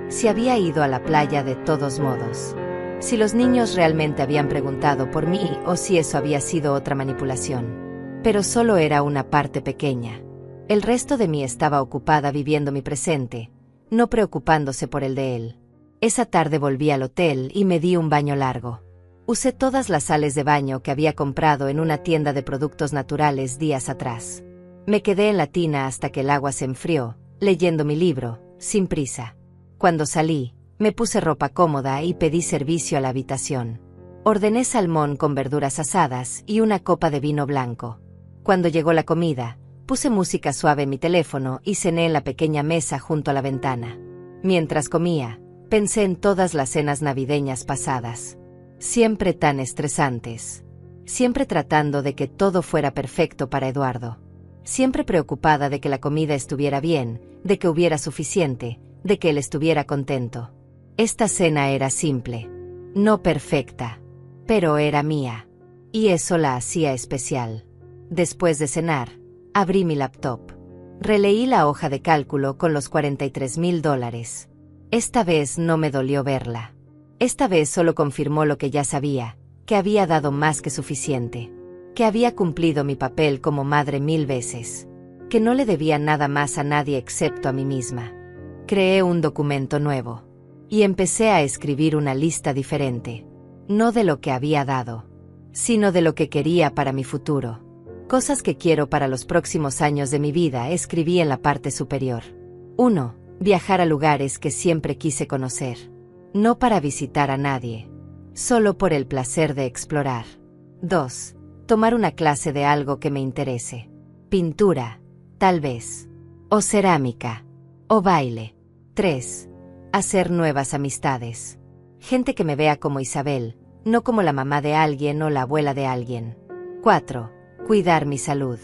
S1: Si había ido a la playa de todos modos. Si los niños realmente habían preguntado por mí o si eso había sido otra manipulación. Pero solo era una parte pequeña. El resto de mí estaba ocupada viviendo mi presente, no preocupándose por el de él. Esa tarde volví al hotel y me di un baño largo. Usé todas las sales de baño que había comprado en una tienda de productos naturales días atrás. Me quedé en la tina hasta que el agua se enfrió, leyendo mi libro, sin prisa. Cuando salí, me puse ropa cómoda y pedí servicio a la habitación. Ordené salmón con verduras asadas y una copa de vino blanco. Cuando llegó la comida, Puse música suave en mi teléfono y cené en la pequeña mesa junto a la ventana. Mientras comía, pensé en todas las cenas navideñas pasadas. Siempre tan estresantes. Siempre tratando de que todo fuera perfecto para Eduardo. Siempre preocupada de que la comida estuviera bien, de que hubiera suficiente, de que él estuviera contento. Esta cena era simple. No perfecta. Pero era mía. Y eso la hacía especial. Después de cenar, abrí mi laptop. Releí la hoja de cálculo con los $43,000. Esta vez no me dolió verla. Esta vez solo confirmó lo que ya sabía, que había dado más que suficiente. Que había cumplido mi papel como madre 1000 veces. Que no le debía nada más a nadie excepto a mí misma. Creé un documento nuevo. Y empecé a escribir una lista diferente. No de lo que había dado, sino de lo que quería para mi futuro. Cosas que quiero para los próximos años de mi vida escribí en la parte superior. 1. Viajar a lugares que siempre quise conocer. No para visitar a nadie. Solo por el placer de explorar. 2. Tomar una clase de algo que me interese. Pintura, tal vez. O cerámica. O baile. 3. Hacer nuevas amistades. Gente que me vea como Isabel, no como la mamá de alguien o la abuela de alguien. 4. Cuidar mi salud.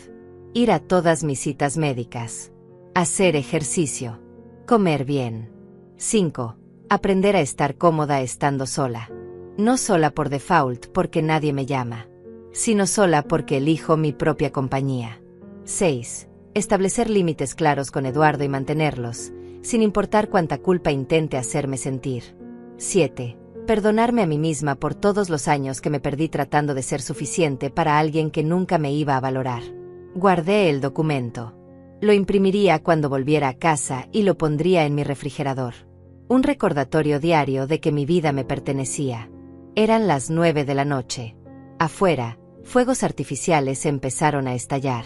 S1: Ir a todas mis citas médicas. Hacer ejercicio. Comer bien. 5. Aprender a estar cómoda estando sola. No sola por default porque nadie me llama, sino sola porque elijo mi propia compañía. 6. Establecer límites claros con Eduardo y mantenerlos, sin importar cuánta culpa intente hacerme sentir. 7. Perdonarme a mí misma por todos los años que me perdí tratando de ser suficiente para alguien que nunca me iba a valorar. Guardé el documento. Lo imprimiría cuando volviera a casa y lo pondría en mi refrigerador. Un recordatorio diario de que mi vida me pertenecía. Eran las 9 de la noche. Afuera, fuegos artificiales empezaron a estallar.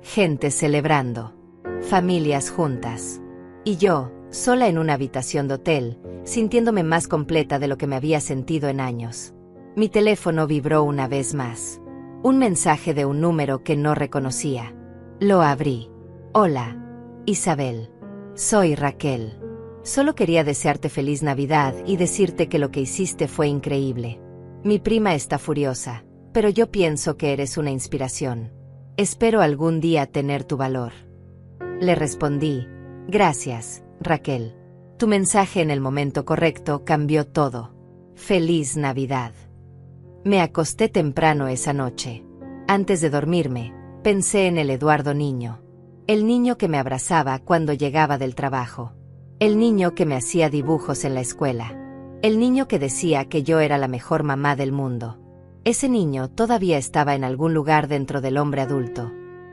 S1: Gente celebrando. Familias juntas. Y yo, sola en una habitación de hotel, sintiéndome más completa de lo que me había sentido en años. Mi teléfono vibró una vez más. Un mensaje de un número que no reconocía. Lo abrí. Hola, Isabel. Soy Raquel. Solo quería desearte feliz Navidad y decirte que lo que hiciste fue increíble. Mi prima está furiosa, pero yo pienso que eres una inspiración. Espero algún día tener tu valor. Le respondí, gracias, Raquel. Tu mensaje en el momento correcto cambió todo. Feliz Navidad. Me acosté temprano esa noche. Antes de dormirme, pensé en el Eduardo niño. El niño que me abrazaba cuando llegaba del trabajo. El niño que me hacía dibujos en la escuela. El niño que decía que yo era la mejor mamá del mundo. Ese niño todavía estaba en algún lugar dentro del hombre adulto.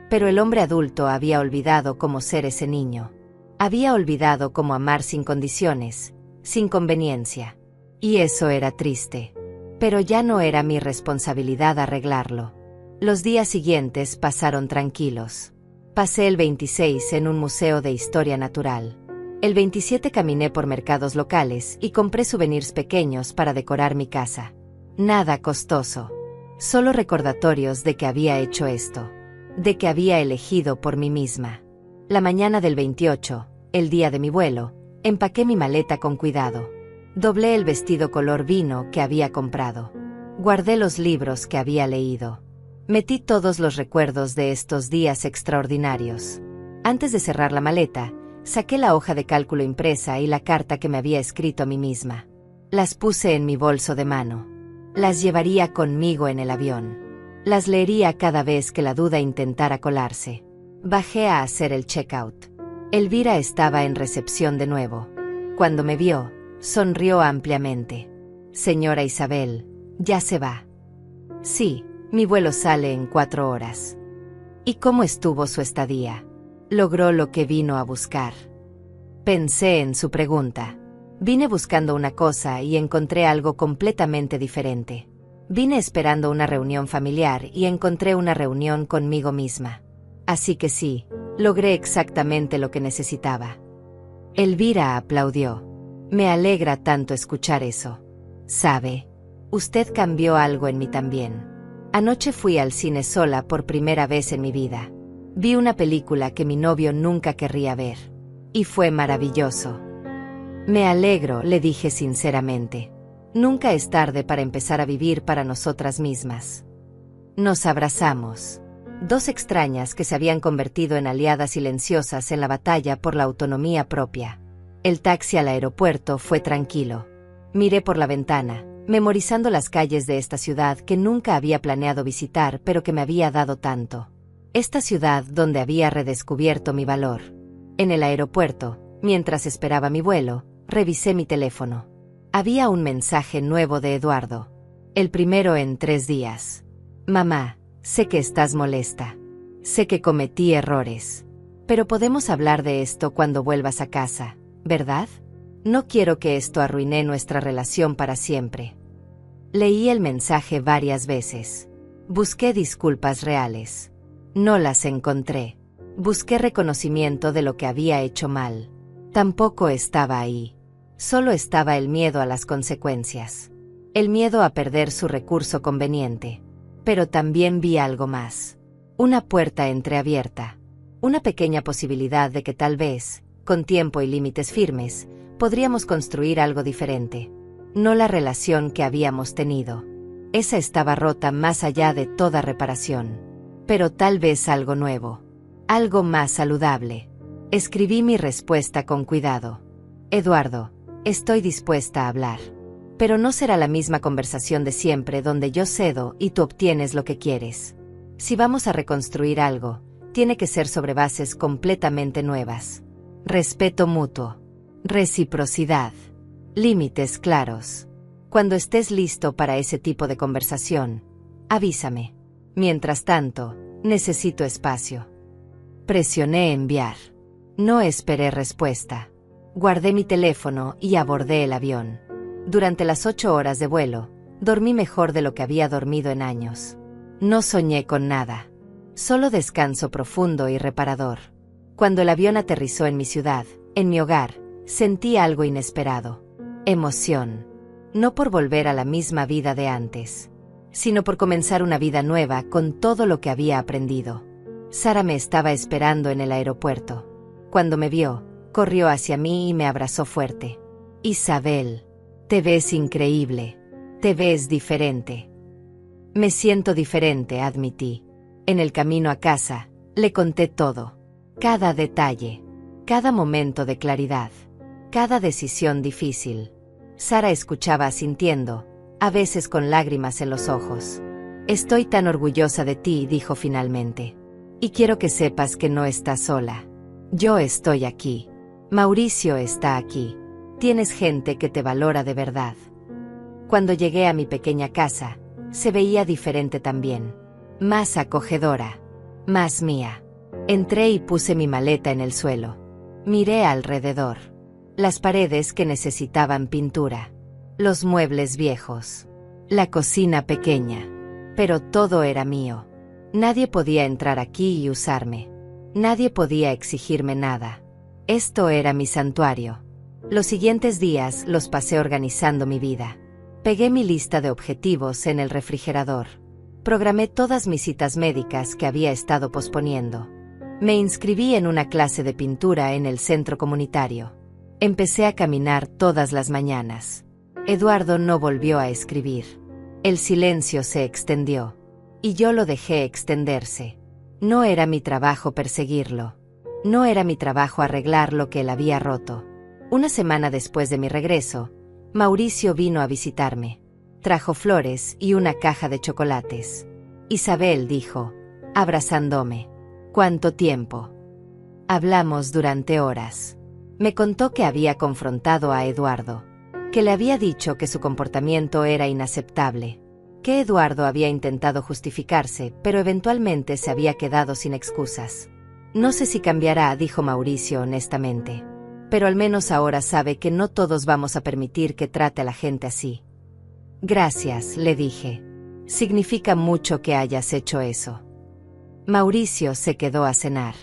S1: Pero el hombre adulto había olvidado cómo ser ese niño. Había olvidado cómo amar sin condiciones, sin conveniencia. Y eso era triste. Pero ya no era mi responsabilidad arreglarlo. Los días siguientes pasaron tranquilos. Pasé el 26 en un museo de historia natural. El 27 caminé por mercados locales y compré souvenirs pequeños para decorar mi casa. Nada costoso. Solo recordatorios de que había hecho esto. De que había elegido por mí misma. La mañana del 28, el día de mi vuelo, empaqué mi maleta con cuidado. Doblé el vestido color vino que había comprado. Guardé los libros que había leído. Metí todos los recuerdos de estos días extraordinarios. Antes de cerrar la maleta, saqué la hoja de cálculo impresa y la carta que me había escrito a mí misma. Las puse en mi bolso de mano. Las llevaría conmigo en el avión. Las leería cada vez que la duda intentara colarse. Bajé a hacer el checkout. Elvira estaba en recepción de nuevo. Cuando me vio, sonrió ampliamente. Señora Isabel, ¿ya se va? Sí, mi vuelo sale en 4 horas. ¿Y cómo estuvo su estadía? ¿Logró lo que vino a buscar? Pensé en su pregunta. Vine buscando una cosa y encontré algo completamente diferente. Vine esperando una reunión familiar y encontré una reunión conmigo misma. Así que sí, logré exactamente lo que necesitaba. Elvira aplaudió. Me alegra tanto escuchar eso. ¿Sabe? Usted cambió algo en mí también. Anoche fui al cine sola por primera vez en mi vida. Vi una película que mi novio nunca querría ver. Y fue maravilloso. Me alegro, le dije sinceramente. Nunca es tarde para empezar a vivir para nosotras mismas. Nos abrazamos. Dos extrañas que se habían convertido en aliadas silenciosas en la batalla por la autonomía propia. El taxi al aeropuerto fue tranquilo. Miré por la ventana, memorizando las calles de esta ciudad que nunca había planeado visitar pero que me había dado tanto. Esta ciudad donde había redescubierto mi valor. En el aeropuerto, mientras esperaba mi vuelo, revisé mi teléfono. Había un mensaje nuevo de Eduardo. El primero en 3 días. Mamá, sé que estás molesta. Sé que cometí errores. Pero podemos hablar de esto cuando vuelvas a casa, ¿verdad? No quiero que esto arruine nuestra relación para siempre. Leí el mensaje varias veces. Busqué disculpas reales. No las encontré. Busqué reconocimiento de lo que había hecho mal. Tampoco estaba ahí. Solo estaba el miedo a las consecuencias. El miedo a perder su recurso conveniente. Pero también vi algo más. Una puerta entreabierta. Una pequeña posibilidad de que tal vez, con tiempo y límites firmes, podríamos construir algo diferente. No la relación que habíamos tenido. Esa estaba rota más allá de toda reparación. Pero tal vez algo nuevo. Algo más saludable. Escribí mi respuesta con cuidado. Eduardo, estoy dispuesta a hablar. Pero no será la misma conversación de siempre donde yo cedo y tú obtienes lo que quieres. Si vamos a reconstruir algo, tiene que ser sobre bases completamente nuevas. Respeto mutuo. Reciprocidad. Límites claros. Cuando estés listo para ese tipo de conversación, avísame. Mientras tanto, necesito espacio. Presioné enviar. No esperé respuesta. Guardé mi teléfono y abordé el avión. Durante las 8 horas de vuelo, dormí mejor de lo que había dormido en años. No soñé con nada. Solo descanso profundo y reparador. Cuando el avión aterrizó en mi ciudad, en mi hogar, sentí algo inesperado. Emoción. No por volver a la misma vida de antes, sino por comenzar una vida nueva con todo lo que había aprendido. Sara me estaba esperando en el aeropuerto. Cuando me vio, corrió hacia mí y me abrazó fuerte. Isabel, te ves increíble. Te ves diferente. Me siento diferente, admití. En el camino a casa, le conté todo. Cada detalle. Cada momento de claridad. Cada decisión difícil. Sara escuchaba asintiendo, a veces con lágrimas en los ojos. Estoy tan orgullosa de ti, dijo finalmente. Y quiero que sepas que no estás sola. Yo estoy aquí. Mauricio está aquí. Tienes gente que te valora de verdad. Cuando llegué a mi pequeña casa, se veía diferente también. Más acogedora. Más mía. Entré y puse mi maleta en el suelo. Miré alrededor. Las paredes que necesitaban pintura. Los muebles viejos. La cocina pequeña. Pero todo era mío. Nadie podía entrar aquí y usarme. Nadie podía exigirme nada. Esto era mi santuario. Los siguientes días los pasé organizando mi vida. Pegué mi lista de objetivos en el refrigerador. Programé todas mis citas médicas que había estado posponiendo. Me inscribí en una clase de pintura en el centro comunitario. Empecé a caminar todas las mañanas. Eduardo no volvió a escribir. El silencio se extendió. Y yo lo dejé extenderse. No era mi trabajo perseguirlo. No era mi trabajo arreglar lo que él había roto. Una semana después de mi regreso, Mauricio vino a visitarme. Trajo flores y una caja de chocolates. Isabel, dijo, abrazándome. ¿Cuánto tiempo? Hablamos durante horas. Me contó que había confrontado a Eduardo. Que le había dicho que su comportamiento era inaceptable. Que Eduardo había intentado justificarse, pero eventualmente se había quedado sin excusas. No sé si cambiará, dijo Mauricio honestamente. Pero al menos ahora sabe que no todos vamos a permitir que trate a la gente así. Gracias, le dije. Significa mucho que hayas hecho eso. Mauricio se quedó a cenar.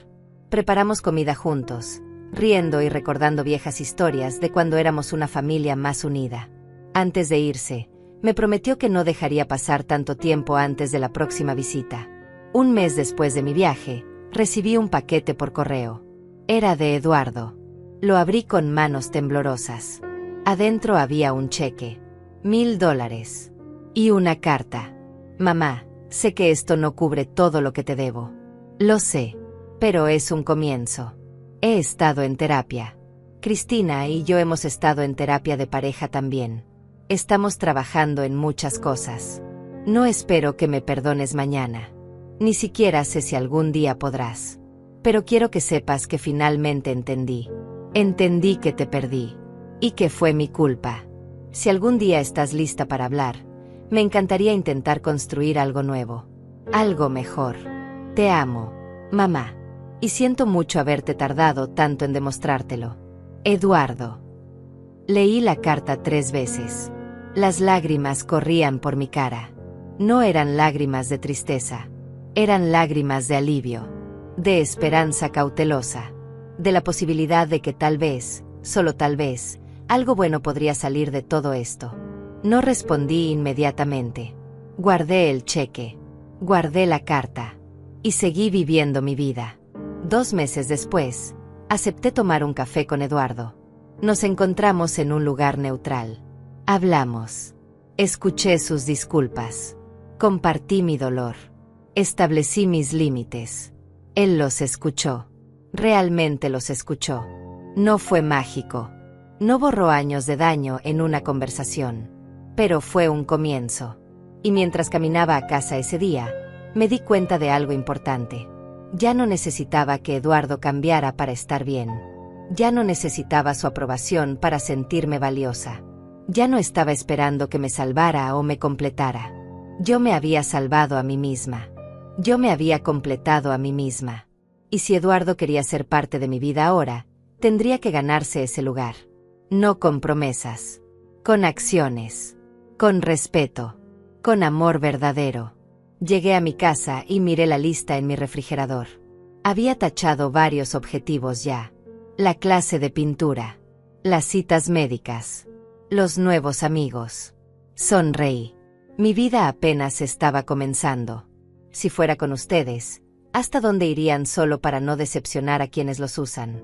S1: Preparamos comida juntos, riendo y recordando viejas historias de cuando éramos una familia más unida. Antes de irse, me prometió que no dejaría pasar tanto tiempo antes de la próxima visita. Un mes después de mi viaje, Recibí un paquete por correo. Era de Eduardo. Lo abrí con manos temblorosas. Adentro había un cheque. $1000. Y una carta. Mamá, sé que esto no cubre todo lo que te debo. Lo sé. Pero es un comienzo. He estado en terapia. Cristina y yo hemos estado en terapia de pareja también. Estamos trabajando en muchas cosas. No espero que me perdones mañana. Ni siquiera sé si algún día podrás. Pero quiero que sepas que finalmente entendí. Entendí que te perdí. Y que fue mi culpa. Si algún día estás lista para hablar, me encantaría intentar construir algo nuevo. Algo mejor. Te amo, mamá. Y siento mucho haberte tardado tanto en demostrártelo. Eduardo. Leí la carta 3 veces. Las lágrimas corrían por mi cara. No eran lágrimas de tristeza. Eran lágrimas de alivio. De esperanza cautelosa. De la posibilidad de que tal vez, solo tal vez, algo bueno podría salir de todo esto. No respondí inmediatamente. Guardé el cheque. Guardé la carta. Y seguí viviendo mi vida. 2 meses después, acepté tomar un café con Eduardo. Nos encontramos en un lugar neutral. Hablamos. Escuché sus disculpas. Compartí mi dolor. Establecí mis límites. Él los escuchó. Realmente los escuchó. No fue mágico. No borró años de daño en una conversación. Pero fue un comienzo. Y mientras caminaba a casa ese día, me di cuenta de algo importante. Ya no necesitaba que Eduardo cambiara para estar bien. Ya no necesitaba su aprobación para sentirme valiosa. Ya no estaba esperando que me salvara o me completara. Yo me había salvado a mí misma. Yo me había completado a mí misma. Y si Eduardo quería ser parte de mi vida ahora, tendría que ganarse ese lugar. No con promesas. Con acciones. Con respeto. Con amor verdadero. Llegué a mi casa y miré la lista en mi refrigerador. Había tachado varios objetivos ya. La clase de pintura. Las citas médicas. Los nuevos amigos. Sonreí. Mi vida apenas estaba comenzando. Si fuera con ustedes, ¿hasta dónde irían solo para no decepcionar a quienes los usan?